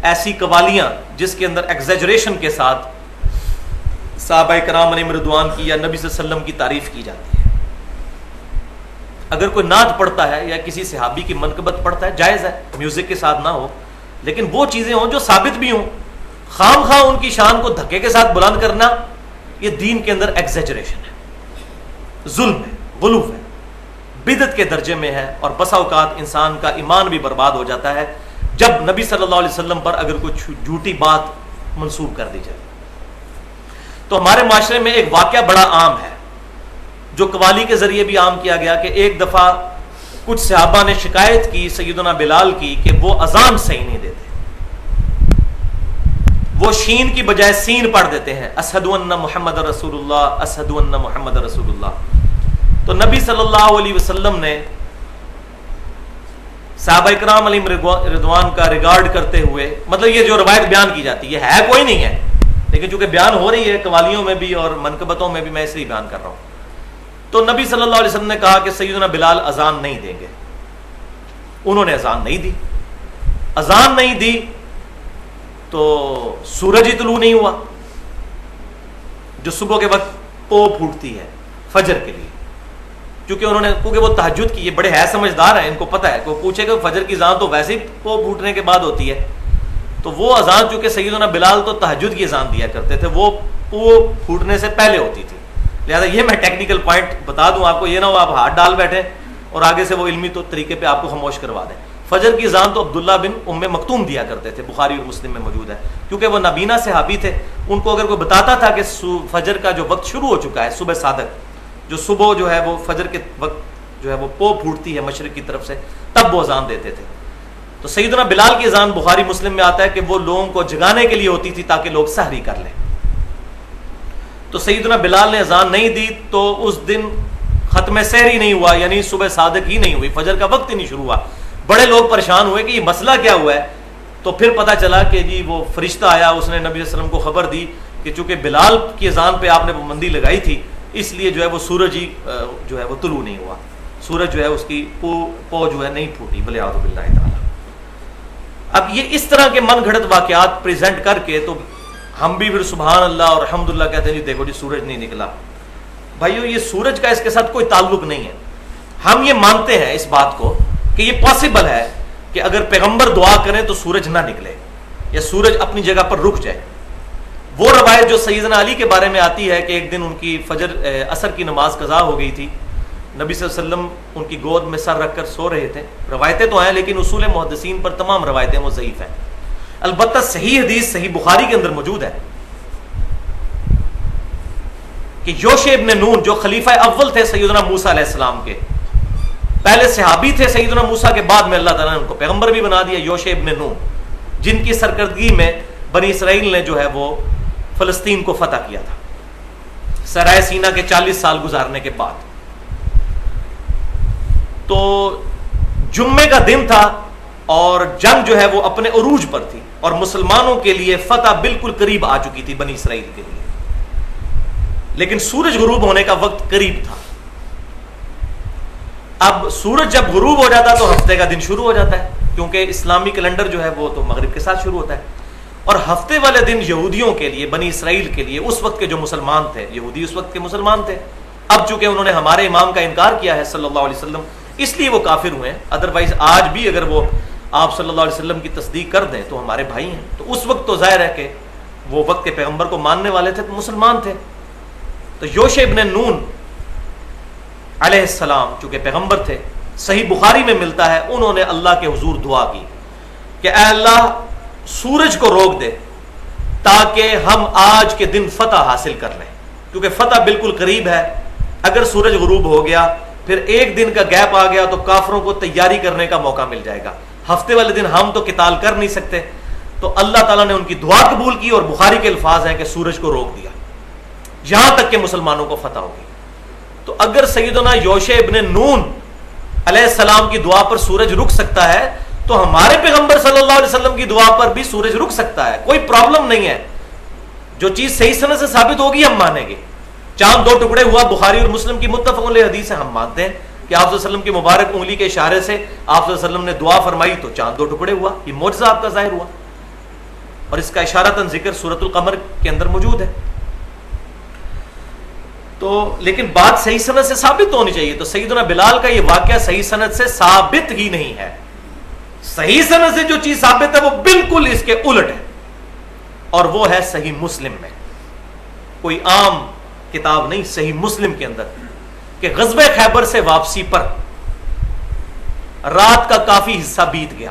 ایسی قوالیاں جس کے اندر ایگزیجریشن کے ساتھ صحابہ کرام علیہم رضوان کی یا نبی صلی اللہ علیہ وسلم کی تعریف کی جاتی ہے۔ اگر کوئی نعت پڑھتا ہے یا کسی صحابی کی منقبت پڑھتا ہے جائز ہے، میوزک کے ساتھ نہ ہو، لیکن وہ چیزیں ہوں جو ثابت بھی ہوں۔ خام خواہ ان کی شان کو دھکے کے ساتھ بلند کرنا یہ دین کے اندر ایگزیجریشن ہے، ظلم ہے، غلو ہے، بدعت کے درجے میں ہے، اور بسا اوقات انسان کا ایمان بھی برباد ہو جاتا ہے جب نبی صلی اللہ علیہ وسلم پر اگر کوئی جھوٹی بات منسوب کر دی جائے۔ تو ہمارے معاشرے میں ایک واقعہ بڑا عام ہے جو قوالی کے ذریعے بھی عام کیا گیا کہ ایک دفعہ کچھ صحابہ نے شکایت کی سیدنا بلال کی کہ وہ اذان صحیح نہیں دیتے، وہ شین کی بجائے سین پڑھ دیتے ہیں، اشہد ان محمد رسول اللہ، اشہد ان محمد رسول اللہ۔ تو نبی صلی اللہ علیہ وسلم نے صحابہ کرام علیہم رضوان کا ریگارڈ کرتے ہوئے، مطلب یہ جو روایت بیان کی جاتی ہے یہ ہے کوئی نہیں ہے، لیکن چونکہ بیان ہو رہی ہے قوالیوں میں بھی اور منقبتوں میں بھی، میں اس لیے بیان کر رہا ہوں۔ تو نبی صلی اللہ علیہ وسلم نے کہا کہ سیدنا بلال اذان نہیں دیں گے، انہوں نے اذان نہیں دی۔ اذان نہیں دی تو سورج ہی طلوع نہیں ہوا جو صبح کے وقت پو پھوٹتی ہے فجر کے لیے، کیونکہ وہ تہجد کی، یہ بڑے ہے سمجھدار ہیں، ان کو پتہ ہے، کوئی پوچھے کہ فجر کی اذان تو ویسے ہی پو پھوٹنے کے بعد ہوتی ہے، تو وہ اذان چونکہ سیدنا بلال تو تہجد کی اذان دیا کرتے تھے، وہ پو پھوٹنے سے پہلے ہوتی تھی۔ لہٰذا یہ میں ٹیکنیکل پوائنٹ بتا دوں آپ کو، یہ نہ ہو آپ ہاتھ ڈال بیٹھیں اور آگے سے وہ علمی طریقے پہ آپ کو خاموش کروا دیں۔ فجر کی اذان تو عبداللہ بن ام مکتوم دیا کرتے تھے، بخاری اور مسلم میں موجود ہے، کیونکہ وہ نابینا صحابی تھے، ان کو اگر کوئی بتاتا تھا کہ فجر کا جو وقت شروع ہو چکا ہے، صبح صادق جو صبح جو ہے وہ فجر کے وقت جو ہے وہ پو پھوٹتی ہے مشرق کی طرف سے تب وہ اذان دیتے تھے. تو سیدنا بلال کی اذان بخاری مسلم میں آتا ہے کہ وہ لوگوں کو جگانے کے لیے ہوتی تھی تاکہ لوگ سحری کر لیں. تو سیدنا بلال نے اذان نہیں دی تو اس دن ختم سحری نہیں ہوا, یعنی صبح صادق ہی نہیں ہوئی, فجر کا وقت ہی نہیں شروع ہوا. بڑے لوگ پریشان ہوئے کہ یہ مسئلہ کیا ہوا ہے. تو پھر پتہ چلا کہ جی وہ فرشتہ آیا, اس نے نبی صلی اللہ علیہ وسلم کو خبر دی کہ چونکہ بلال کی اذان پہ آپ نے پابندی لگائی تھی اس لیے جو ہے وہ سورج ہی جو ہے وہ طلوع نہیں ہوا, سورج جو ہے اس کی پو جو ہے نہیں پھوٹی, ولیعوذ باللہ تعالی. اب یہ اس طرح کے من گھڑت واقعات پریزنٹ کر کے تو ہم بھی پھر سبحان اللہ اور الحمدللہ کہتے ہیں جی دیکھو جی سورج نہیں نکلا. بھائیو یہ سورج کا اس کے ساتھ کوئی تعلق نہیں ہے. ہم یہ مانتے ہیں اس بات کو کہ یہ پاسبل ہے کہ اگر پیغمبر دعا کریں تو سورج نہ نکلے یا سورج اپنی جگہ پر رک جائے. وہ روایت جو سیدنا علی کے بارے میں آتی ہے کہ ایک دن ان کی فجر عصر کی نماز قضا ہو گئی تھی, نبی صلی اللہ علیہ وسلم ان کی گود میں سر رکھ کر سو رہے تھے. روایتیں تو ہیں لیکن اصول محدثین پر تمام روایتیں وہ ضعیف ہیں. البتہ صحیح حدیث صحیح بخاری کے اندر موجود ہے کہ یوشع ابن نون جو خلیفہ اول تھے سیدنا موسیٰ علیہ السلام کے, پہلے صحابی تھے سیدنا موسیٰ کے, بعد میں اللہ تعالیٰ نے ان کو پیغمبر بھی بنا دیا. یوشع ابن نون جن کی سرکردگی میں بنی اسرائیل نے جو ہے وہ فلسطین کو فتح کیا تھا سرائے سینا کے 40 سال گزارنے کے بعد. تو جمعے کا دن تھا اور جنگ جو ہے وہ اپنے عروج پر تھی اور مسلمانوں کے لیے فتح بالکل قریب آ چکی تھی بنی اسرائیل کے لیے, لیکن سورج غروب ہونے کا وقت قریب تھا. اب سورج جب غروب ہو جاتا تو ہفتے کا دن شروع ہو جاتا ہے, کیونکہ اسلامی کیلنڈر جو ہے وہ تو مغرب کے ساتھ شروع ہوتا ہے. اور ہفتے والے دن یہودیوں کے لیے, بنی اسرائیل کے لیے, اس وقت کے جو مسلمان تھے, یہودی اس وقت کے مسلمان تھے, اب چونکہ انہوں نے ہمارے امام کا انکار کیا ہے صلی اللہ علیہ وسلم اس لیے وہ کافر ہوئے ہیں. ادروائز آج بھی اگر وہ آپ صلی اللہ علیہ وسلم کی تصدیق کر دیں تو ہمارے بھائی ہیں. تو اس وقت تو ظاہر ہے کہ وہ وقت کے پیغمبر کو ماننے والے تھے تو مسلمان تھے. تو یوشع ابن نون علیہ السلام چونکہ پیغمبر تھے, صحیح بخاری میں ملتا ہے انہوں نے اللہ کے حضور دعا کی کہ اے اللہ سورج کو روک دے تاکہ ہم آج کے دن فتح حاصل کر لیں, کیونکہ فتح بالکل قریب ہے. اگر سورج غروب ہو گیا پھر ایک دن کا گیپ آ گیا تو کافروں کو تیاری کرنے کا موقع مل جائے گا. ہفتے والے دن ہم تو قتال کر نہیں سکتے. تو اللہ تعالیٰ نے ان کی دعا قبول کی اور بخاری کے الفاظ ہیں کہ سورج کو روک دیا یہاں تک کہ مسلمانوں کو فتح ہوگی. تو اگر سیدنا یوشع ابن نون علیہ السلام کی دعا پر سورج رک سکتا ہے تو ہمارے پیغمبر صلی اللہ علیہ وسلم کی دعا پر بھی سورج رک سکتا ہے, کوئی پرابلم نہیں ہے. جو چیز صحیح سند سے ثابت ہوگی ہم مانیں گے. چاند 2 ٹکڑے ہوا, بخاری اور مسلم کی متفق علیہ حدیث ہے, ہم مانتے ہیں کہ آپ صلی اللہ علیہ وسلم کی مبارک انگلی کے اشارے سے آپ صلی اللہ علیہ وسلم نے دعا فرمائی تو چاند 2 ٹکڑے ہوا. یہ معجزہ آپ کا ظاہر ہوا اور اس کا اشارتاً ذکر سورۃ القمر کے اندر موجود ہے. تو لیکن بات صحیح سند سے ثابت ہونی چاہیے. تو سیدنا بلال کا یہ واقعہ صحیح سند سے ثابت ہی نہیں ہے. صحیح سند سے جو چیز ثابت ہے وہ بالکل اس کے الٹ ہے, اور وہ ہے صحیح مسلم میں, کوئی عام کتاب نہیں, صحیح مسلم کے اندر کہ غزوہ خیبر سے واپسی پر رات کا کافی حصہ بیت گیا.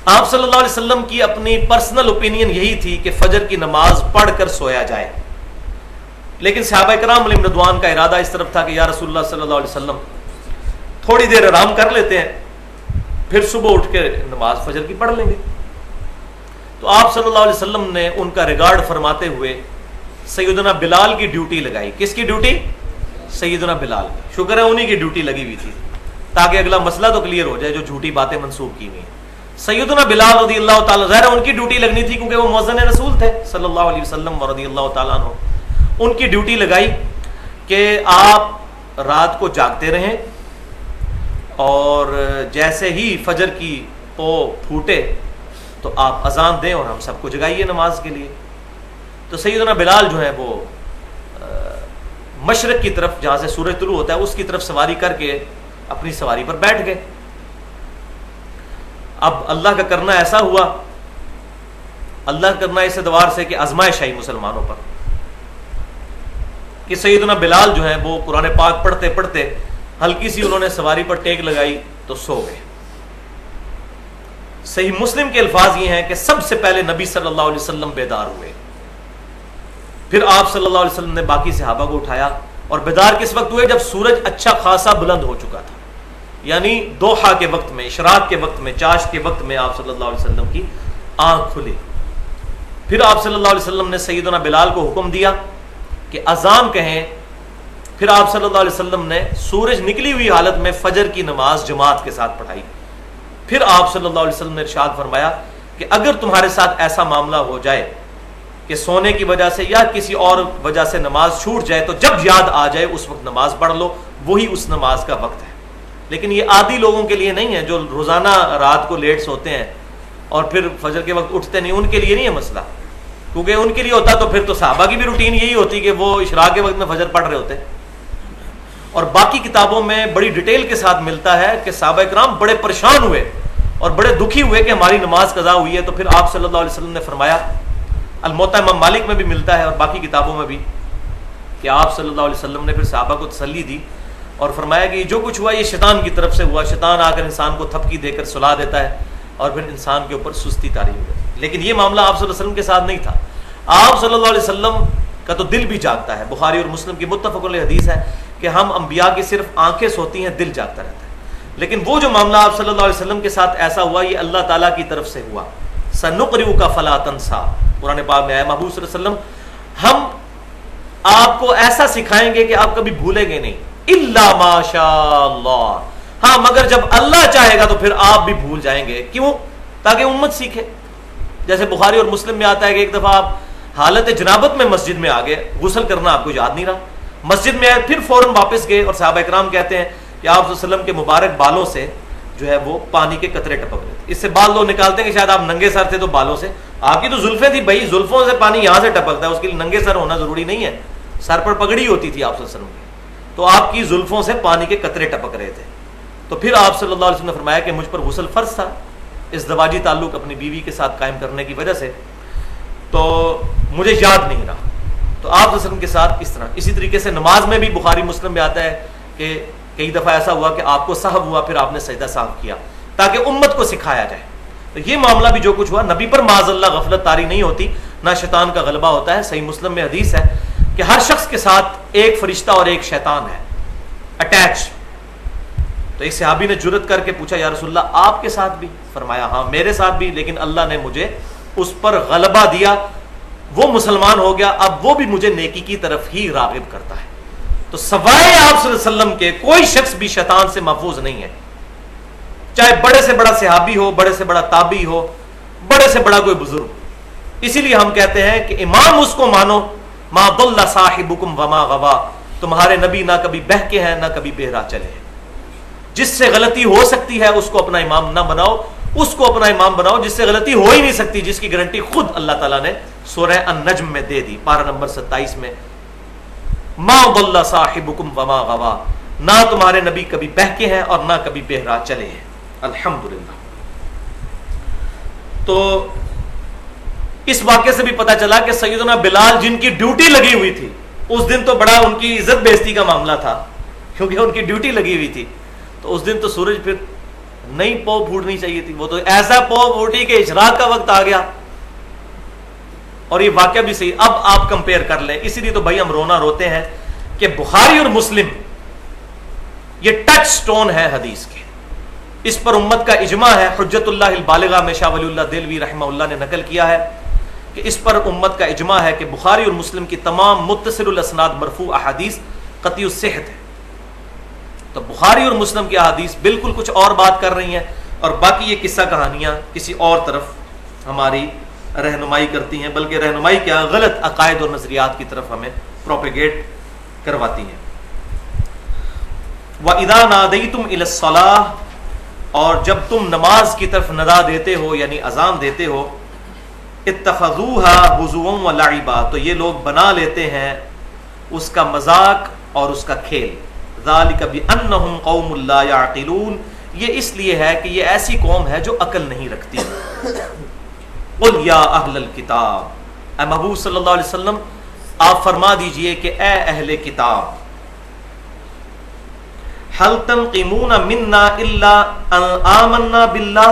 آپ صلی اللہ علیہ وسلم کی اپنی پرسنل اوپینین یہی تھی کہ فجر کی نماز پڑھ کر سویا جائے, لیکن صحابہ کرام علیہم رضوان کا ارادہ اس طرف تھا کہ یا رسول اللہ صلی اللہ علیہ وسلم تھوڑی دیر آرام کر لیتے ہیں پھر صبح اٹھ کے نماز فجر کی پڑھ لیں گے. تو آپ صلی اللہ علیہ وسلم نے ان کا ریگارڈ فرماتے ہوئے سیدنا بلال کی ڈیوٹی لگائی. کس کی ڈیوٹی؟ سیدنا بلال. شکر ہے انہی کی ڈیوٹی لگی ہوئی تھی تاکہ اگلا مسئلہ تو کلیئر ہو جائے جو جھوٹی باتیں منسوب کی ہوئی ہیں. سیدنا بلال رضی اللہ تعالیٰ, ظاہر ان کی ڈیوٹی لگنی تھی کیونکہ وہ مؤذن رسول تھے صلی اللہ علیہ وسلم رضی اللہ تعالیٰ عنہ. ان کی ڈیوٹی لگائی کہ آپ رات کو جاگتے رہیں اور جیسے ہی فجر کی پو پھوٹے تو آپ اذان دیں اور ہم سب کو جگائیے نماز کے لیے. تو سیدنا بلال جو ہے وہ مشرق کی طرف جہاں سے سورج طلوع ہوتا ہے اس کی طرف سواری کر کے اپنی سواری پر بیٹھ گئے. اب اللہ کا کرنا ایسا ہوا, اللہ کرنا اس اعتبار سے کہ آزمائش آئی مسلمانوں پر کہ سیدنا بلال جو ہے وہ قرآن پاک پڑھتے پڑھتے ہلکی سی انہوں نے سواری پر ٹیک لگائی تو سو گئے. صحیح مسلم کے الفاظ یہ ہیں کہ سب سے پہلے نبی صلی اللہ علیہ وسلم بیدار ہوئے, پھر آپ صلی اللہ علیہ وسلم نے باقی صحابہ کو اٹھایا اور بیدار کس وقت ہوئے؟ جب سورج اچھا خاصا بلند ہو چکا تھا، یعنی دوحہ کے وقت میں، اشراق کے وقت میں، چاشت کے وقت میں آپ صلی اللہ علیہ وسلم کی آنکھ کھلی۔ پھر آپ صلی اللہ علیہ وسلم نے سیدنا بلال کو حکم دیا کہ اذان کہیں۔ پھر آپ صلی اللہ علیہ وسلم نے سورج نکلی ہوئی حالت میں فجر کی نماز جماعت کے ساتھ پڑھائی۔ پھر آپ صلی اللہ علیہ وسلم نے ارشاد فرمایا کہ اگر تمہارے ساتھ ایسا معاملہ ہو جائے کہ سونے کی وجہ سے یا کسی اور وجہ سے نماز چھوٹ جائے تو جب یاد آ جائے اس وقت نماز پڑھ لو، وہی اس نماز کا وقت ہے۔ لیکن یہ عادی لوگوں کے لیے نہیں ہے جو روزانہ رات کو لیٹ سوتے ہیں اور پھر فجر کے وقت اٹھتے نہیں، ان کے لیے نہیں ہے مسئلہ، کیونکہ ان کے لیے ہوتا تو پھر تو صحابہ کی بھی روٹین یہی ہوتی کہ وہ اشراق کے وقت میں فجر پڑھ رہے ہوتے۔ اور باقی کتابوں میں بڑی ڈیٹیل کے ساتھ ملتا ہے کہ صحابہ کرام بڑے پریشان ہوئے اور بڑے دکھی ہوئے کہ ہماری نماز قضا ہوئی ہے۔ تو پھر آپ صلی اللہ علیہ وسلم نے فرمایا، الموطا امام مالک میں بھی ملتا ہے اور باقی کتابوں میں بھی، کہ آپ صلی اللہ علیہ وسلم نے پھر صحابہ کو تسلی دی اور فرمایا کہ جو کچھ ہوا یہ شیطان کی طرف سے ہوا، شیطان آ کر انسان کو تھپکی دے کر سلا دیتا ہے اور پھر انسان کے اوپر سستی طاری ہو جاتی ہے۔ لیکن یہ معاملہ آپ صلی اللہ علیہ وسلم کے ساتھ نہیں تھا۔ آپ صلی اللہ علیہ وسلم کا تو دل بھی جاگتا ہے، بخاری اور مسلم کی متفق علیہ حدیث ہے کہ ہم انبیاء کی صرف آنکھیں سوتی ہیں، دل جاگتا رہتا ہے۔ لیکن وہ جو معاملہ آپ صلی اللہ علیہ وسلم کے ساتھ ایسا ہوا یہ اللہ تعالیٰ کی طرف سے ہوا۔ سنقرئک فلا تنسیٰ، قرآن پاک میں ہے، محبوب صلی اللہ علیہ وسلم ہم آپ کو ایسا سکھائیں گے کہ آپ کبھی بھولیں گے نہیں، الا ما شاء اللہ، ہاں مگر جب اللہ چاہے گا تو پھر آپ بھی بھول جائیں گے۔ کیوں؟ تاکہ امت سیکھے۔ جیسے بخاری اور مسلم میں آتا ہے کہ ایک دفعہ آپ حالت جنابت میں مسجد میں آ گئے، غسل کرنا آپ کو یاد نہیں رہا، مسجد میں آئے، پھر فوراً واپس گئے اور صحابہ کرام کہتے ہیں کہ آپ صلی اللہ علیہ وسلم کے مبارک بالوں سے جو ہے وہ پانی کے قطرے ٹپک رہے تھے۔ اس سے بال لوگ نکالتے ہیں کہ شاید آپ ننگے سر تھے تو بالوں سے، آپ کی تو زلفیں تھی بھائی، زلفوں سے پانی یہاں سے ٹپکتا ہے، اس کے لیے ننگے سر ہونا ضروری نہیں ہے، سر پر پگڑی ہوتی تھی آپ صلی اللہ علیہ وسلم کی، تو آپ کی زلفوں سے پانی کے قطرے ٹپک رہے تھے۔ تو پھر آپ صلی اللہ علیہ وسلم نے فرمایا کہ مجھ پر غسل فرض تھا ازدواجی تعلق اپنی بیوی کے ساتھ قائم کرنے کی وجہ سے، تو مجھے یاد نہیں رہا۔ تو آپ صلی اللہ علیہ وسلم کے ساتھ اس طرح، اسی طریقے سے نماز میں بھی بخاری مسلم میں آتا ہے کہ کئی دفعہ ایسا ہوا کہ آپ کو سہو ہوا پھر آپ نے سجدہ سہو کیا تاکہ امت کو سکھایا جائے۔ تو یہ معاملہ بھی جو کچھ ہوا، نبی پر معاذ اللہ غفلت طاری نہیں ہوتی، نہ شیطان کا غلبہ ہوتا ہے۔ صحیح مسلم میں حدیث ہے کہ ہر شخص کے ساتھ ایک فرشتہ اور ایک شیطان ہے اٹیچ۔ تو ایک صحابی نے جرت کر کے پوچھا، یا رسول اللہ آپ کے ساتھ بھی؟ فرمایا ہاں میرے ساتھ بھی، لیکن اللہ نے مجھے اس پر غلبہ دیا، وہ مسلمان ہو گیا، اب وہ بھی مجھے نیکی کی طرف ہی راغب کرتا ہے۔ تو سوائے آپ صلی اللہ علیہ وسلم کے کوئی شخص بھی شیطان سے محفوظ نہیں ہے، چاہے بڑے سے بڑا صحابی ہو، بڑے سے بڑا تابعی ہو، بڑے سے بڑا کوئی بزرگ۔ اسی لیے ہم کہتے ہیں کہ امام اس کو مانو، ما ضل صاحبکم وما غوا، تمہارے نبی نہ کبھی بہکے ہیں نہ کبھی بہرا چلے ہیں۔ جس سے غلطی ہو سکتی ہے اس کو اپنا امام نہ بناؤ، اس کو اپنا امام بناؤ جس سے غلطی ہو ہی نہیں سکتی، جس کی گارنٹی خود اللہ تعالیٰ نے سورہ النجم میں دے دی، پارہ نمبر 27 میں، ما ضل صاحبکم وما غوا، نہ تمہارے نبی کبھی بہکے ہیں اور نہ کبھی بہرا چلے ہیں۔ الحمدللہ۔ تو اس واقعے سے بھی پتہ چلا کہ سیدنا بلال جن کی ڈیوٹی لگی ہوئی تھی، اس دن تو بڑا ان کی عزت بےزتی کا معاملہ تھا کیونکہ ان کی ڈیوٹی لگی ہوئی تھی، تو اس دن تو سورج پھر نہیں پو پھوٹنی چاہیے تھی، وہ تو ایسا پو پھوٹی کہ اشراق کا وقت آ گیا۔ اور یہ واقعہ بھی صحیح، اب آپ کمپیئر کر لیں، اسی لیے تو بھائی ہم رونا روتے ہیں کہ بخاری اور مسلم یہ ٹچ سٹون ہے حدیث کے، اس پر امت کا اجماع ہے۔ حجت اللہ البالغہ میں شاہ ولی اللہ دہلوی رحمہ اللہ نے نقل کیا ہے کہ اس پر امت کا اجماع ہے کہ بخاری اور مسلم کی تمام متصل الاسناد مرفوع احادیث قطعی الصحت ہے۔ تو بخاری اور مسلم کی احادیث بالکل کچھ اور بات کر رہی ہیں، اور باقی یہ قصہ کہانیاں کسی اور طرف ہماری رہنمائی کرتی ہیں، بلکہ رہنمائی کیا، غلط عقائد اور نظریات کی طرف ہمیں پروپیگیٹ کرواتی ہیں۔ وَإِذَا نَادَيْتُمْ إِلَى الصَّلَاةِ، اور جب تم نماز کی طرف ندا دیتے ہو یعنی اذان دیتے ہو، اتخذوها هزوا ولعبا، تو یہ لوگ بنا لیتے ہیں اس کا مذاق اور اس کا کھیل۔ ذالک بأنہم قوم لا یعقلون، یہ اس لیے ہے کہ یہ ایسی قوم ہے جو عقل نہیں رکھتی۔ قل یا اہل الکتاب، اے محبوب صلی اللہ علیہ وسلم آپ فرما دیجئے کہ اے اہل کتاب، هل تنقمون منا الا ان آمنا باللہ،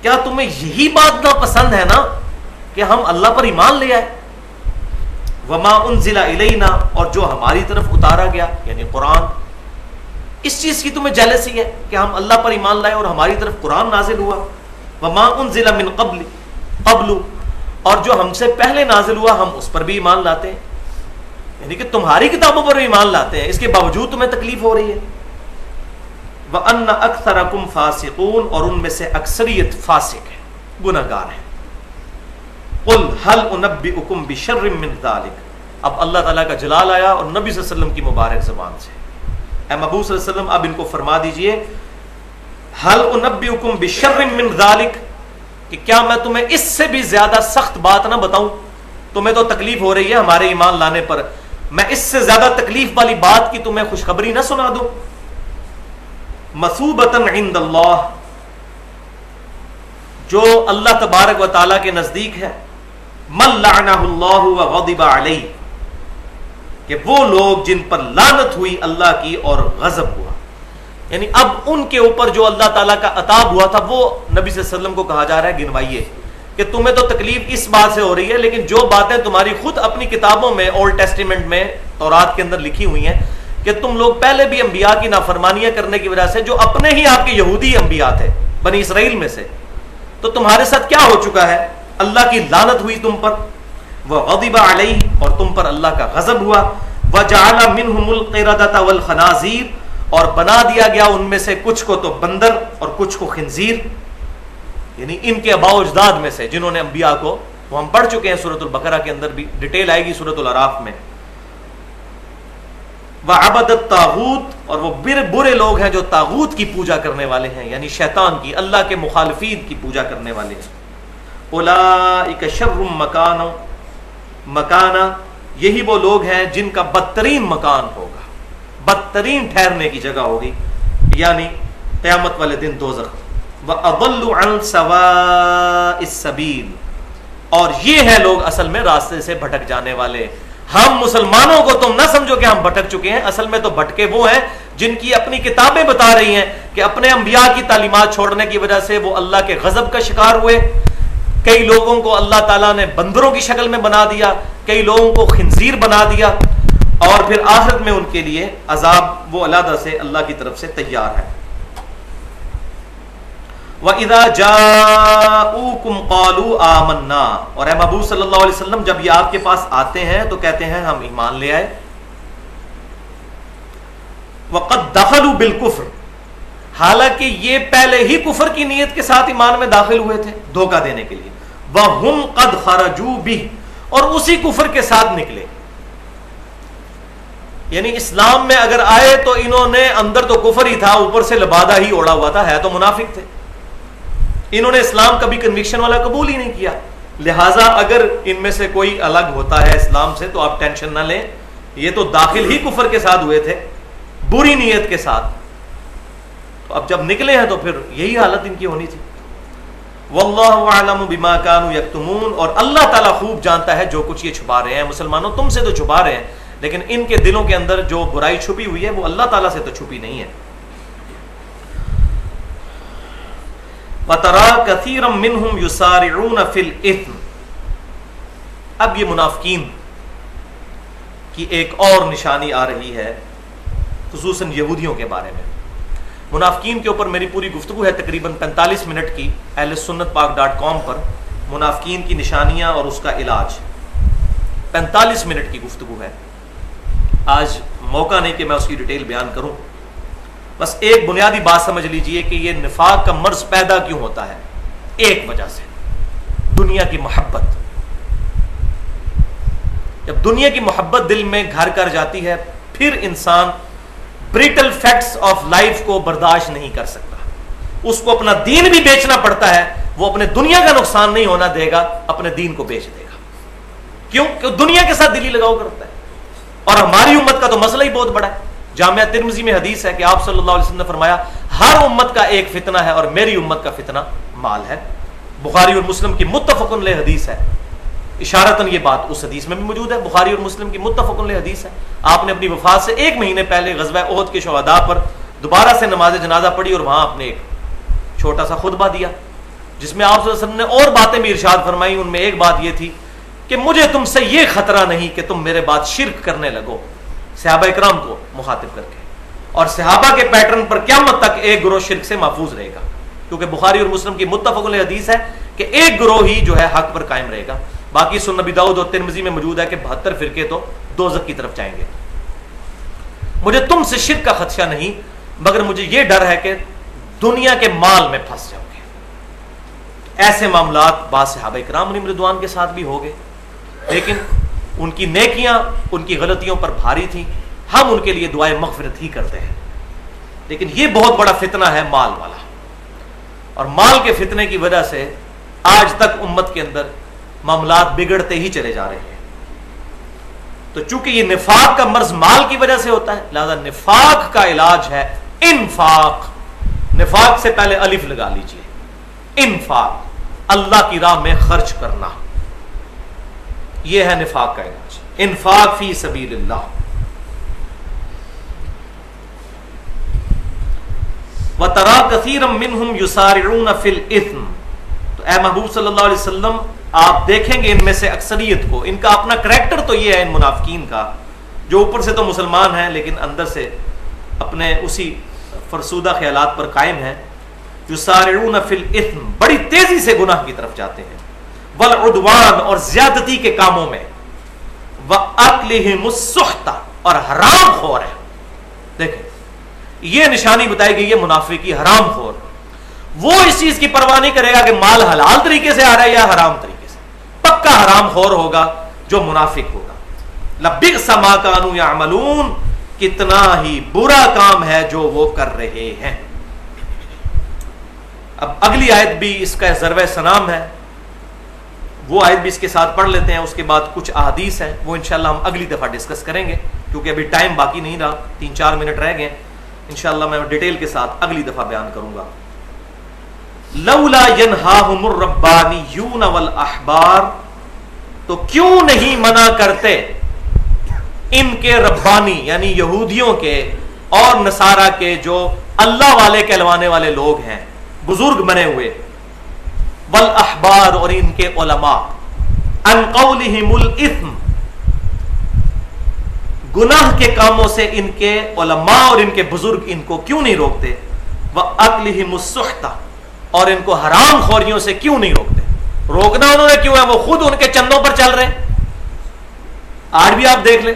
کیا تمہیں یہی بات ناپسند ہے نا کہ ہم اللہ پر ایمان لے آئے؟ وما انزل الینا، اور جو ہماری طرف اتارا گیا یعنی قرآن، اس چیز کی تمہیں جیلسی ہے کہ ہم اللہ پر ایمان لائے اور ہماری طرف قرآن نازل ہوا. وما انزل من قبل، اور جو ہم سے پہلے نازل ہوا ہم اس پر بھی ایمان لاتے ہیں، یعنی کہ تمہاری کتابوں پر بھی ایمان لاتے ہیں، اس کے باوجود تمہیں تکلیف ہو رہی ہے. وَأَنَّ أَكْثَرَكُمْ فَاسِقُونَ، اور ان میں سے اکثریت فاسق ہے، گناہگار ہے. قُلْ هَلْ أُنَبِّئُكُمْ بِشَرٍّ مِّن ذَلِكَ، اب اللہ تعالیٰ کا جلال آیا اور نبی صلی اللہ علیہ وسلم کی مبارک زبان سے، اے محبوب صلی اللہ علیہ وسلم اب ان کو فرما دیجئے، هَلْ أُنَبِّئُكُمْ بِشَرٍّ مِّن ذَلِكَ، کہ کیا میں تمہیں اس سے بھی زیادہ سخت بات نہ بتاؤں؟ تمہیں تو تکلیف ہو رہی ہے ہمارے ایمان لانے پر، میں اس سے زیادہ تکلیف والی بات کی تمہیں خوشخبری نہ سنا دوں؟ مثوبۃ عند اللہ، جو اللہ تبارک و تعالیٰ کے نزدیک ہے، من لعنہ اللہ وغضب علیہ، کہ وہ لوگ جن پر لعنت ہوئی اللہ کی اور غضب ہوا، یعنی اب ان کے اوپر جو اللہ تعالیٰ کا عطاب ہوا تھا وہ نبی صلی اللہ علیہ وسلم کو کہا جا رہا ہے گنوائیے کہ تمہیں تو تکلیف اس بات سے ہو رہی ہے، لیکن جو باتیں تمہاری خود اپنی کتابوں میں اولڈ ٹیسٹیمنٹ میں تورات کے اندر لکھی ہوئی ہیں کہ تم لوگ پہلے بھی انبیاء کی نافرمانیاں کرنے کی وجہ سے، جو اپنے ہی آپ کے یہودی انبیاء تھے بنی اسرائیل میں سے، تو تمہارے ساتھ کیا ہو چکا ہے؟ اللہ کی لعنت ہوئی تم پر، وغضب علیہ، اور تم پر اللہ کا غضب ہوا، وجعل منہم القردۃ والخنازیر، اور بنا دیا گیا ان میں سے کچھ کو تو بندر اور کچھ کو خنزیر، یعنی ان کے آباء و اجداد میں سے جنہوں نے انبیاء کو، وہ ہم پڑھ چکے ہیں سورۃ البقرہ کے اندر بھی ڈیٹیل آئے گی سورۃ الاعراف میں. وعبد الطاغوت، اور وہ برے لوگ ہیں جو طاغوت کی پوجا کرنے والے ہیں، یعنی شیطان کی، اللہ کے مخالفین کی پوجا کرنے والے ہیں. اولئک شر مکانا، یہی وہ لوگ ہیں جن کا بدترین مکان ہوگا، بدترین ٹھہرنے کی جگہ ہوگی، یعنی قیامت والے دن دوزخ. وَأَضَلُّ عَنْ سَوَاءِ السَّبِيلِ، اور یہ ہیں لوگ اصل میں راستے سے بھٹک جانے والے. ہم مسلمانوں کو تم نہ سمجھو کہ ہم بھٹک چکے ہیں، اصل میں تو بھٹکے وہ ہیں جن کی اپنی کتابیں بتا رہی ہیں کہ اپنے انبیاء کی تعلیمات چھوڑنے کی وجہ سے وہ اللہ کے غضب کا شکار ہوئے. کئی لوگوں کو اللہ تعالیٰ نے بندروں کی شکل میں بنا دیا، کئی لوگوں کو خنزیر بنا دیا، اور پھر آخرت میں ان کے لیے عذاب وہ علیحدہ سے اللہ کی طرف سے تیار ہے. وَإِذَا جَاءُوكُمْ قَالُوا آمَنَّا، اور اے محبوب صلی اللہ علیہ وسلم جب یہ آپ کے پاس آتے ہیں تو کہتے ہیں ہم ایمان لے آئے. وَقَدْ دَخَلُوا بِالْكُفْرِ، حالانکہ یہ پہلے ہی کفر کی نیت کے ساتھ ایمان میں داخل ہوئے تھے دھوکہ دینے کے لیے. وَهُمْ قَدْ خَرَجُوا بِهِ، اور اسی کفر کے ساتھ نکلے. یعنی اسلام میں اگر آئے تو انہوں نے اندر تو کفر ہی تھا، اوپر سے لبادہ ہی اوڑا ہوا تھا، ہے تو منافق تھے. انہوں نے اسلام کبھی کنوکشن والا قبول ہی نہیں کیا. لہٰذا اگر ان میں سے کوئی الگ ہوتا ہے اسلام سے تو آپ ٹینشن نہ لیں، یہ تو داخل ہی کفر کے ساتھ ہوئے تھے، بری نیت کے ساتھ. تو اب جب نکلے ہیں تو پھر یہی حالت ان کی ہونی تھی. واللہ اعلم بما كانوا یکتمون، اور اللہ تعالیٰ خوب جانتا ہے جو کچھ یہ چھپا رہے ہیں. مسلمانوں تم سے تو چھپا رہے ہیں، لیکن ان کے دلوں کے اندر جو برائی چھپی ہوئی ہے وہ اللہ تعالیٰ سے تو چھپی نہیں ہے. وَتَرَى كَثِيرًا مِّنْهُمْ يُسَارِعُونَ فِي الْإِثْمِ، اب یہ منافقین کی ایک اور نشانی آ رہی ہے، خصوصاً یہودیوں کے بارے میں. منافقین کے اوپر میری پوری گفتگو ہے تقریباً 45 منٹ کی اہل سنت پاک.com پر، منافقین کی نشانیاں اور اس کا علاج. 45 منٹ کی گفتگو ہے. آج موقع نہیں کہ میں اس کی ڈیٹیل بیان کروں، بس ایک بنیادی بات سمجھ لیجئے کہ یہ نفاق کا مرض پیدا کیوں ہوتا ہے. ایک وجہ سے دنیا کی محبت. جب دنیا کی محبت دل میں گھر کر جاتی ہے پھر انسان بریٹل فیکٹس آف لائف کو برداشت نہیں کر سکتا. اس کو اپنا دین بھی بیچنا پڑتا ہے، وہ اپنے دنیا کا نقصان نہیں ہونا دے گا، اپنے دین کو بیچ دے گا. کیوں؟ کہ دنیا کے ساتھ دلی لگاؤ کرتا ہے. اور ہماری امت کا تو مسئلہ ہی بہت بڑا ہے. جامعہ ترمذی میں حدیث ہے کہ آپ صلی اللہ علیہ وسلم نے فرمایا ہر امت کا ایک فتنہ ہے اور میری امت کا فتنہ مال ہے. بخاری اور مسلم کی متفق علیہ حدیث ہے. اشارتاً یہ بات اس حدیث میں بھی موجود ہے، بخاری اور مسلم کی متفق علیہ حدیث ہے. آپ نے اپنی وفات سے 1 مہینے پہلے غزوہ احد کے شہداء پر دوبارہ سے نماز جنازہ پڑھی اور وہاں آپ نے ایک چھوٹا سا خطبہ دیا جس میں آپ صلی اللہ علیہ وسلم نے اور باتیں بھی ارشاد فرمائی. ان میں ایک بات یہ تھی کہ مجھے تم سے یہ خطرہ نہیں کہ تم میرے بعد شرک کرنے لگو، صحابہ اکرام کو مخاطب کر کے. اور صحابہ کے پیٹرن پر قیامت تک ایک گروہ شرک سے محفوظ رہے گا، کیونکہ بخاری اور مسلم کی متفق علیہ حدیث ہے کہ ایک گروہ ہی جو ہے حق پر قائم رہے گا. باقی سنن نبی داؤد اور ترمذی میں موجود ہے کہ 72 فرقے تو دوزخ کی طرف جائیں گے. مجھے تم سے شرک کا خدشہ نہیں، مگر مجھے یہ ڈر ہے کہ دنیا کے مال میں پھنس جاؤ گے. ایسے معاملات بعض صحابہ کرام علیہم رضوان کے ساتھ بھی ہو گئے، لیکن ان کی نیکیاں ان کی غلطیوں پر بھاری تھیں. ہم ان کے لیے دعائیں مغفرت ہی کرتے ہیں. لیکن یہ بہت بڑا فتنہ ہے مال والا، اور مال کے فتنے کی وجہ سے آج تک امت کے اندر معاملات بگڑتے ہی چلے جا رہے ہیں. تو چونکہ یہ نفاق کا مرض مال کی وجہ سے ہوتا ہے، لہذا نفاق کا علاج ہے انفاق. نفاق سے پہلے الف لگا لیجئے، انفاق، اللہ کی راہ میں خرچ کرنا، یہ ہے نفاق کا علاج. انفاق فی سبیل اللہ. وَتَرَى كَثِيرًا مِّنْهُمْ يُسَارِعُونَ فِي الْإِثْمِ. تو اے محبوب صلی اللہ علیہ وسلم آپ دیکھیں گے ان میں سے اکثریت کو، ان کا اپنا کریکٹر تو یہ ہے ان منافقین کا، جو اوپر سے تو مسلمان ہیں لیکن اندر سے اپنے اسی فرسودہ خیالات پر قائم ہیں. یسارعون فی الاثم، بڑی تیزی سے گناہ کی طرف جاتے ہیں. والعدوان، اور زیادتی کے کاموں میں. واکلہم السحت، اور حرام خور ہے. دیکھیں یہ نشانی بتائی گئی ہے منافق کی، حرام خور. وہ اس چیز کی پرواہ نہیں کرے گا کہ مال حلال طریقے سے آ رہا ہے یا حرام طریقے سے، پکا حرام خور ہوگا جو منافق ہوگا. لبئس ما کانوا یعملون، کتنا ہی برا کام ہے جو وہ کر رہے ہیں. اب اگلی آیت بھی اس کا ضرب سنام ہے، وہ آیت بھی اس کے ساتھ پڑھ لیتے ہیں. اس کے بعد کچھ احادیث ہیں، وہ انشاءاللہ ہم اگلی دفعہ ڈسکس کریں گے، کیونکہ ابھی ٹائم باقی نہیں رہا، 3-4 منٹ رہ گئے. انشاءاللہ میں ڈیٹیل کے ساتھ اگلی دفعہ بیان کروں گا. لولا ینہاہم الربانیون والاحبار، تو کیوں نہیں منع کرتے ان کے ربانی یعنی یہودیوں کے اور نصارہ کے جو اللہ والے کہلوانے والے لوگ ہیں، بزرگ بنے ہوئے، والاحبار، اور ان کے علماء، عن قولہم الاثم، گناہ کے کاموں سے ان کے علماء اور ان کے بزرگ ان کو کیوں نہیں روکتے. وَأَكْلِهِمُ السُّحْتَ، اور ان کو حرام خوریوں سے کیوں نہیں روکتے. روکنا انہوں نے کیوں ہے؟ وہ خود ان کے چندوں پر چل رہے ہیں. آج بھی آپ دیکھ لیں،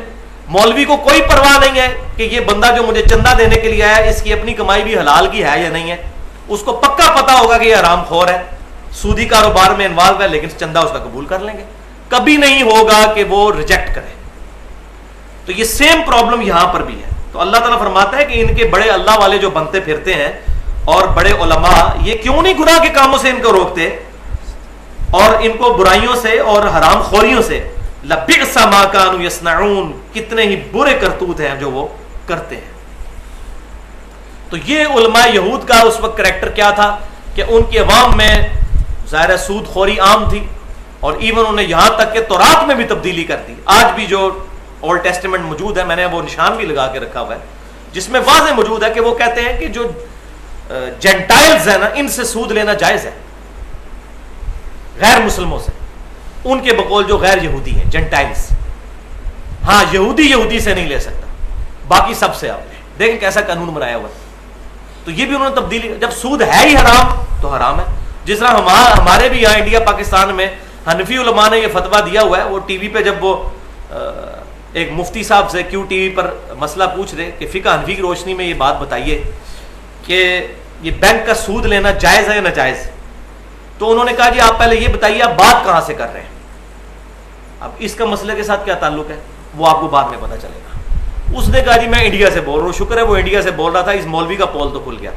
مولوی کو کوئی پرواہ نہیں ہے کہ یہ بندہ جو مجھے چندہ دینے کے لیے آیا ہے اس کی اپنی کمائی بھی حلال کی ہے یا نہیں ہے. اس کو پکا پتا ہوگا کہ یہ حرام خور ہے، سودی کاروبار میں انوالو ہے، لیکن چندہ اس کا قبول کر لیں گے. کبھی نہیں ہوگا کہ وہ ریجیکٹ کرے. تو یہ سیم پرابلم یہاں پر بھی ہے. تو اللہ تعالیٰ فرماتا ہے کہ ان کے بڑے اللہ والے جو بنتے پھرتے ہیں اور بڑے علماء، یہ کیوں نہیں گناہ کے کاموں سے ان کو روکتے اور ان کو برائیوں سے اور حرام خوریوں سے. لبئس ما کانوا یصنعون، کتنے ہی برے کرتوت ہیں جو وہ کرتے ہیں. تو یہ علماء یہود کا اس وقت کریکٹر کیا تھا کہ ان کی عوام میں ظاہر سود خوری عام تھی، اور ایون انہیں یہاں تک کہ تورات میں بھی تبدیلی کر دی. آج بھی جو اولڈ ٹیسٹمنٹ موجود ہے، میں نے وہ نشان بھی لگا کے رکھا ہوا ہے، جس میں واضح موجود ہے کہ وہ کہتے ہیں کہ جو جینٹائلز ہیں نا، ان سے سود لینا جائز ہے، غیر مسلموں سے، ان کے بقول جو غیر یہودی ہیں، جینٹائلز. ہاں یہودی سے نہیں لے سکتا، باقی سب سے آپ لیں. دیکھیں کیسا قانون بنایا ہوا ہے. تو یہ بھی انہوں نے تبدیلی، جب سود ہے ہی حرام تو حرام ہے. جس طرح ہمارے بھی یہاں انڈیا پاکستان میں حنفی علماء نے یہ فتویٰ دیا ہوا ہے. وہ ٹی وی پہ جب وہ ایک مفتی صاحب سے کیوں ٹی وی پر مسئلہ پوچھ رہے کہ فقہ حنفی کی روشنی میں یہ بات بتائیے کہ یہ بینک کا سود لینا جائز ہے یا ناجائز. تو انہوں نے کہا جی آپ پہلے یہ بتائیے آپ بات کہاں سے کر رہے ہیں. اب اس کا مسئلے کے ساتھ کیا تعلق ہے وہ آپ کو بعد میں پتہ چلے گا. اس نے کہا جی میں انڈیا سے بول رہا ہوں. شکر ہے وہ انڈیا سے بول رہا تھا، اس مولوی کا پول تو کھل گیا.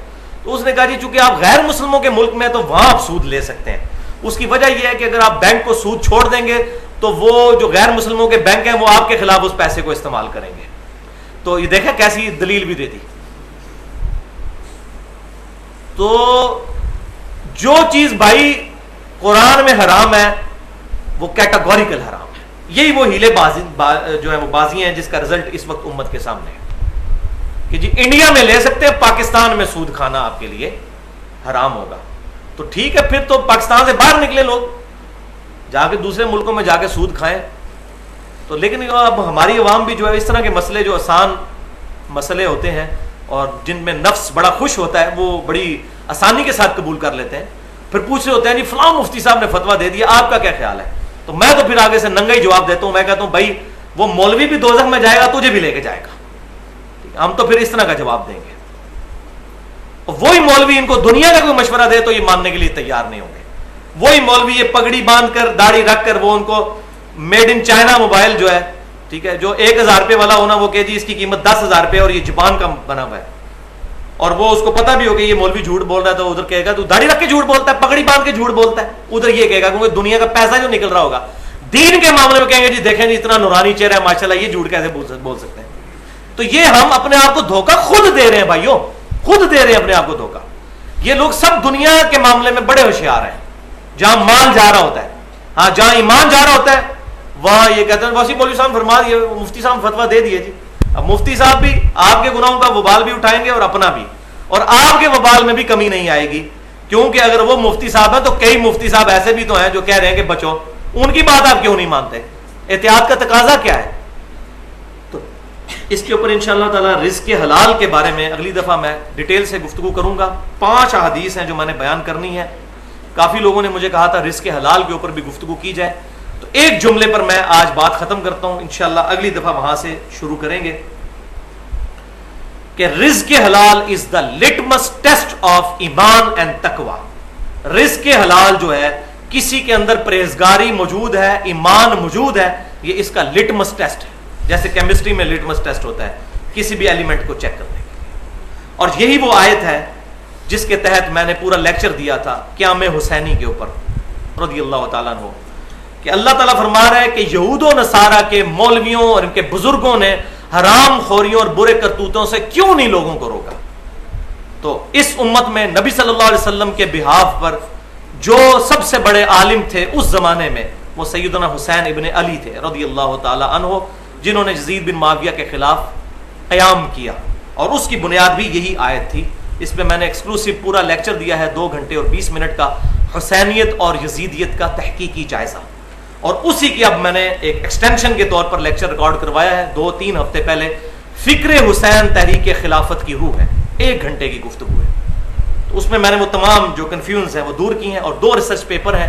تو اس نے کہا جی چونکہ آپ غیر مسلموں کے ملک میں تو وہاں آپ سود لے سکتے ہیں. اس کی وجہ یہ ہے کہ اگر آپ بینک کو سود چھوڑ دیں گے تو وہ جو غیر مسلموں کے بینک ہیں وہ آپ کے خلاف اس پیسے کو استعمال کریں گے. تو یہ دیکھیں کیسی دلیل بھی دیتی. تو جو چیز بھائی قرآن میں حرام ہے وہ کیٹاگوریکل حرام ہے. یہی وہ ہیلے بازی جو ہے وہ بازیاں ہیں جس کا رزلٹ اس وقت امت کے سامنے ہے کہ جی انڈیا میں لے سکتے ہیں، پاکستان میں سود کھانا آپ کے لیے حرام ہوگا. تو ٹھیک ہے، پھر تو پاکستان سے باہر نکلے لوگ. جا کے دوسرے ملکوں میں جا کے سود کھائیں. تو لیکن اب ہماری عوام بھی جو ہے اس طرح کے مسئلے جو آسان مسئلے ہوتے ہیں اور جن میں نفس بڑا خوش ہوتا ہے وہ بڑی آسانی کے ساتھ قبول کر لیتے ہیں. پھر پوچھ رہے ہوتے ہیں جی فلاں مفتی صاحب نے فتویٰ دے دیا, آپ کا کیا خیال ہے؟ تو میں تو پھر آگے سے ننگا ہی جواب دیتا ہوں. میں کہتا ہوں بھائی وہ مولوی بھی دوزخ میں جائے گا, تجھے بھی لے کے جائے گا. ہم تو پھر اس طرح کا جواب دیں گے. اور وہی مولوی ان کو دنیا کا کوئی مشورہ دے تو یہ ماننے کے لیے تیار نہیں ہوں گے. وہی مولوی یہ پگڑی باندھ کر داڑھی رکھ کر وہ ان کو میڈ ان چائنا موبائل جو ہے, ٹھیک ہے, جو 1000 روپے والا ہونا, وہ کہ جی اس کی قیمت 10,000 روپے اور یہ جاپان کا بنا ہوا ہے, اور وہ اس کو پتا بھی ہو کہ یہ مولوی جھوٹ بول رہا ہے, تو ادھر کہے گا تو داڑھی رکھ کے جھوٹ بولتا ہے, پگڑی باندھ کے جھوٹ بولتا ہے. ادھر یہ کہے گا کیونکہ دنیا کا پیسہ جو نکل رہا ہوگا. دین کے معاملے میں کہیں گے جی دیکھیں جی اتنا نورانی چہرہ ہے ماشاءاللہ, یہ جھوٹ کیسے بول سکتے ہیں؟ تو یہ ہم اپنے آپ کو دھوکہ خود دے رہے ہیں بھائیوں, خود دے رہے ہیں اپنے آپ کو دھوکہ. یہ لوگ سب دنیا کے معاملے میں بڑے ہوشیار ہیں. جہاں مال جا رہا ہوتا ہے, ہاں جہاں ایمان جا رہا ہوتا ہے, وہاں یہ کہتے ہیں واسیع مولوی صاحب فرما دیے, مفتی صاحب فتویٰ دے دیے جی. اب مفتی صاحب بھی آپ کے گناہوں کا وبال بھی اٹھائیں گے اور اپنا بھی, اور آپ کے وبال میں بھی کمی نہیں آئے گی. کیونکہ اگر وہ مفتی صاحب ہیں تو کئی مفتی صاحب ایسے بھی تو ہیں جو کہہ رہے ہیں کہ بچو, ان کی بات آپ کیوں نہیں مانتے؟ احتیاط کا تقاضا کیا ہے؟ تو اس کے اوپر انشاءاللہ تعالی رزق حلال کے بارے میں اگلی دفعہ میں ڈیٹیل سے گفتگو کروں گا. 5 احادیث ہیں جو میں نے بیان کرنی ہے. کافی لوگوں نے مجھے کہا تھا رزق حلال کے اوپر بھی گفتگو کی جائے, تو ایک جملے پر میں آج بات ختم کرتا ہوں. انشاءاللہ اگلی دفعہ وہاں سے شروع کریں گے کہ رزق حلال از دا لٹمس ٹیسٹ آف ایمان اینڈ تقوی. رزق حلال جو ہے, کسی کے اندر پرہیزگاری موجود ہے, ایمان موجود ہے, یہ اس کا لٹمس ٹیسٹ ہے. جیسے کیمسٹری میں لٹمس ٹیسٹ ہوتا ہے کسی بھی ایلیمنٹ کو چیک کرنے کے لیے. اور یہی وہ آیت ہے جس کے تحت میں نے پورا لیکچر دیا تھا قیام حسینی کے اوپر رضی اللہ تعالیٰ عنہ, کہ اللہ تعالیٰ فرما رہا ہے کہ یہود و نصارہ کے مولویوں اور ان کے بزرگوں نے حرام خوریوں اور برے کرتوتوں سے کیوں نہیں لوگوں کو روکا. تو اس امت میں نبی صلی اللہ علیہ وسلم کے بہاف پر جو سب سے بڑے عالم تھے اس زمانے میں, وہ سیدنا حسین ابن علی تھے رضی اللہ تعالیٰ عنہ, جنہوں نے یزید بن معاویہ کے خلاف قیام کیا, اور اس کی بنیاد بھی یہی آیت تھی. اس میں نے ایکسکلوسیو پورا لیکچر دیا ہے 2 گھنٹے اور 20 منٹ کا, حسینیت اور یزیدیت کا تحقیقی جائزہ. اور اسی کی اب میں نے ایک ایکسٹینشن کے طور پر لیکچر ریکارڈ کروایا ہے 2-3 ہفتے پہلے. فکر حسین تحریک خلافت کی روح ہے, 1 گھنٹے کی گفتگو ہے. تو اس میں نے وہ تمام جو کنفیوژنز ہیں وہ دور کی ہیں, اور 2 ریسرچ پیپر ہیں,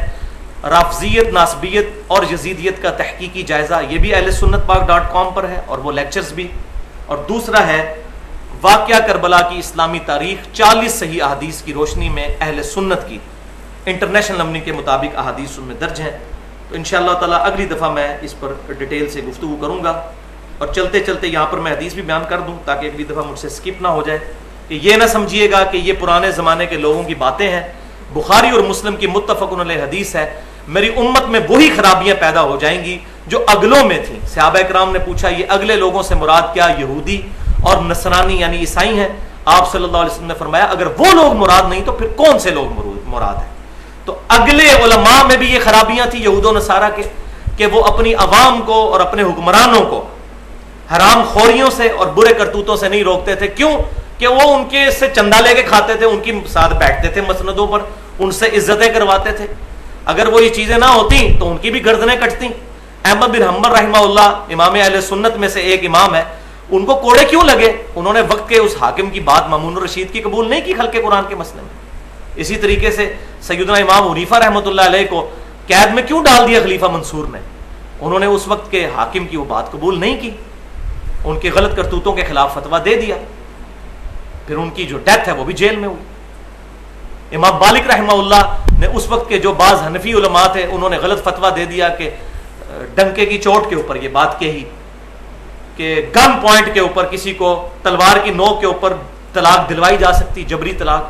رافضیت, ناسبیت اور یزیدیت کا تحقیقی جائزہ, یہ بھی اہل سنت پاک.com پر ہے, اور وہ لیکچرز بھی. اور دوسرا ہے واقعہ کربلا کی اسلامی تاریخ 40 صحیح احادیث کی روشنی میں اہل سنت کی انٹرنیشنل نمبر کے مطابق احادیث ان میں درج ہیں. تو انشاءاللہ تعالیٰ اگلی دفعہ میں اس پر ڈیٹیل سے گفتگو کروں گا. اور چلتے چلتے یہاں پر میں حدیث بھی بیان کر دوں تاکہ اگلی دفعہ مجھ سے سکپ نہ ہو جائے, کہ یہ نہ سمجھیے گا کہ یہ پرانے زمانے کے لوگوں کی باتیں ہیں. بخاری اور مسلم کی متفق علیہ حدیث ہے, میری امت میں وہی خرابیاں پیدا ہو جائیں گی جو اگلوں میں تھیں. صحابہ کرام نے پوچھا یہ اگلے لوگوں سے مراد کیا یہودی اور نصرانی یعنی عیسائی ہیں؟ آپ صلی اللہ علیہ وسلم نے فرمایا اگر وہ لوگ مراد نہیں تو پھر کون سے لوگ مراد ہیں؟ تو اگلے علماء میں بھی یہ خرابیاں تھیں یہود و نصارہ کے, کہ وہ اپنی عوام کو اور اپنے حکمرانوں کو حرام خوریوں سے اور برے کرتوتوں سے نہیں روکتے تھے. کیوں؟ کہ وہ ان کے سے چندہ لے کے کھاتے تھے, ان کے ساتھ بیٹھتے تھے مسندوں پر, ان سے عزتیں کرواتے تھے. اگر وہ یہ چیزیں نہ ہوتی تو ان کی بھی گردنیں کٹتی. احمد بن حنبل رحمہ اللہ امام اہل سنت میں سے ایک امام ہے, ان کو کوڑے کیوں لگے؟ انہوں نے وقت کے اس حاکم کی بات مامون الرشید کی قبول نہیں کی خلق قرآن کے مسئلے میں. اسی طریقے سے سیدنا امام حنیفہ رحمۃ اللہ علیہ کو قید میں کیوں ڈال دیا خلیفہ منصور نے؟ انہوں نے اس وقت کے حاکم کی وہ بات قبول نہیں کی, ان کے غلط کرتوتوں کے خلاف فتویٰ دے دیا, پھر ان کی جو ڈیتھ ہے وہ بھی جیل میں ہوئی. امام مالک رحمہ اللہ نے اس وقت کے جو بعض حنفی علماء تھے انہوں نے غلط فتویٰ دے دیا کہ ڈنکے کی چوٹ کے اوپر یہ بات کہی کہ گن پوائنٹ کے اوپر کسی کو تلوار کی نوک کے اوپر طلاق دلوائی جا سکتی, جبری طلاق.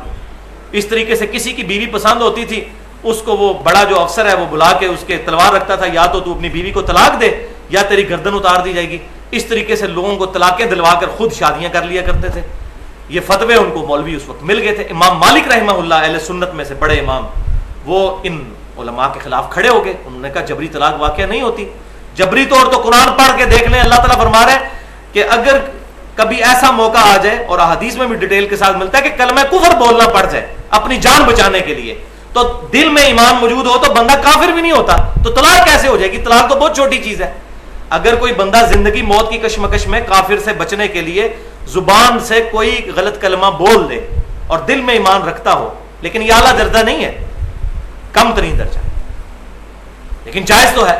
اس طریقے سے کسی کی بیوی پسند ہوتی تھی, اس کو وہ بڑا جو افسر ہے وہ بلا کے اس کے تلوار رکھتا تھا, یا تو اپنی بیوی کو طلاق دے یا تیری گردن اتار دی جائے گی. اس طریقے سے لوگوں کو طلاقیں دلوا کر خود شادیاں کر لیا کرتے تھے. یہ فتوے ان کو مولوی اس وقت مل گئے تھے. امام مالک رحمہ اللہ اہل سنت میں سے بڑے امام, وہ ان علماء کے خلاف کھڑے ہو گئے. انہوں نے کہا جبری طلاق واقعہ نہیں ہوتی. جبری طور تو قرآن پڑھ کے دیکھ لیں, اللہ تعالیٰ فرما رہے ہیں کہ اگر کبھی ایسا موقع آ جائے, اور احادیث میں بھی ڈیٹیل کے ساتھ ملتا ہے کہ کلمہ کفر بولنا پڑ جائے اپنی جان بچانے کے لیے, تو دل میں ایمان موجود ہو تو بندہ کافر بھی نہیں ہوتا. تو طلاق کیسے ہو جائے گی؟ طلاق تو بہت چھوٹی چیز ہے. اگر کوئی بندہ زندگی موت کی کشمکش میں کافر سے بچنے کے لیے زبان سے کوئی غلط کلمہ بول دے اور دل میں ایمان رکھتا ہو، لیکن یہ اعلیٰ درجہ نہیں ہے، کم ترین درجہ، لیکن جائز تو ہے،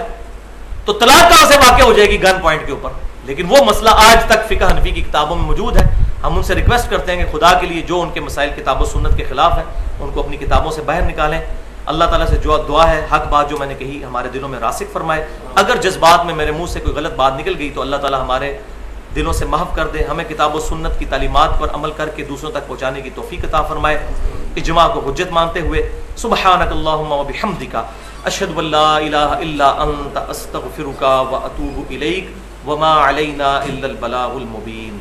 تو طلاق کہاں سے واقع ہو جائے گی؟ گن پوائنٹ کے اوپر. لیکن وہ مسئلہ آج تک فقہ حنفی کی کتابوں میں موجود ہے. ہم ان سے ریکویسٹ کرتے ہیں کہ خدا کے لیے جو ان کے مسائل کتاب و سنت کے خلاف ہیں ان کو اپنی کتابوں سے باہر نکالیں. اللہ تعالیٰ سے جو دعا ہے حق بات جو میں نے کہی ہمارے دلوں میں راسخ فرمائے. اگر جذبات میں میرے منہ سے کوئی غلط بات نکل گئی تو اللہ تعالیٰ ہمارے دلوں سے محو کر دے. ہمیں کتاب و سنت کی تعلیمات پر عمل کر کے دوسروں تک پہنچانے کی توفیق عطا فرمائے. اجماع کو حجت مانتے ہوئے سبحانک اللہم و بحمدک اشہد ان لا الہ الا انت استغفرک و اتوب الیک وما علینا الا البلاغ المبین.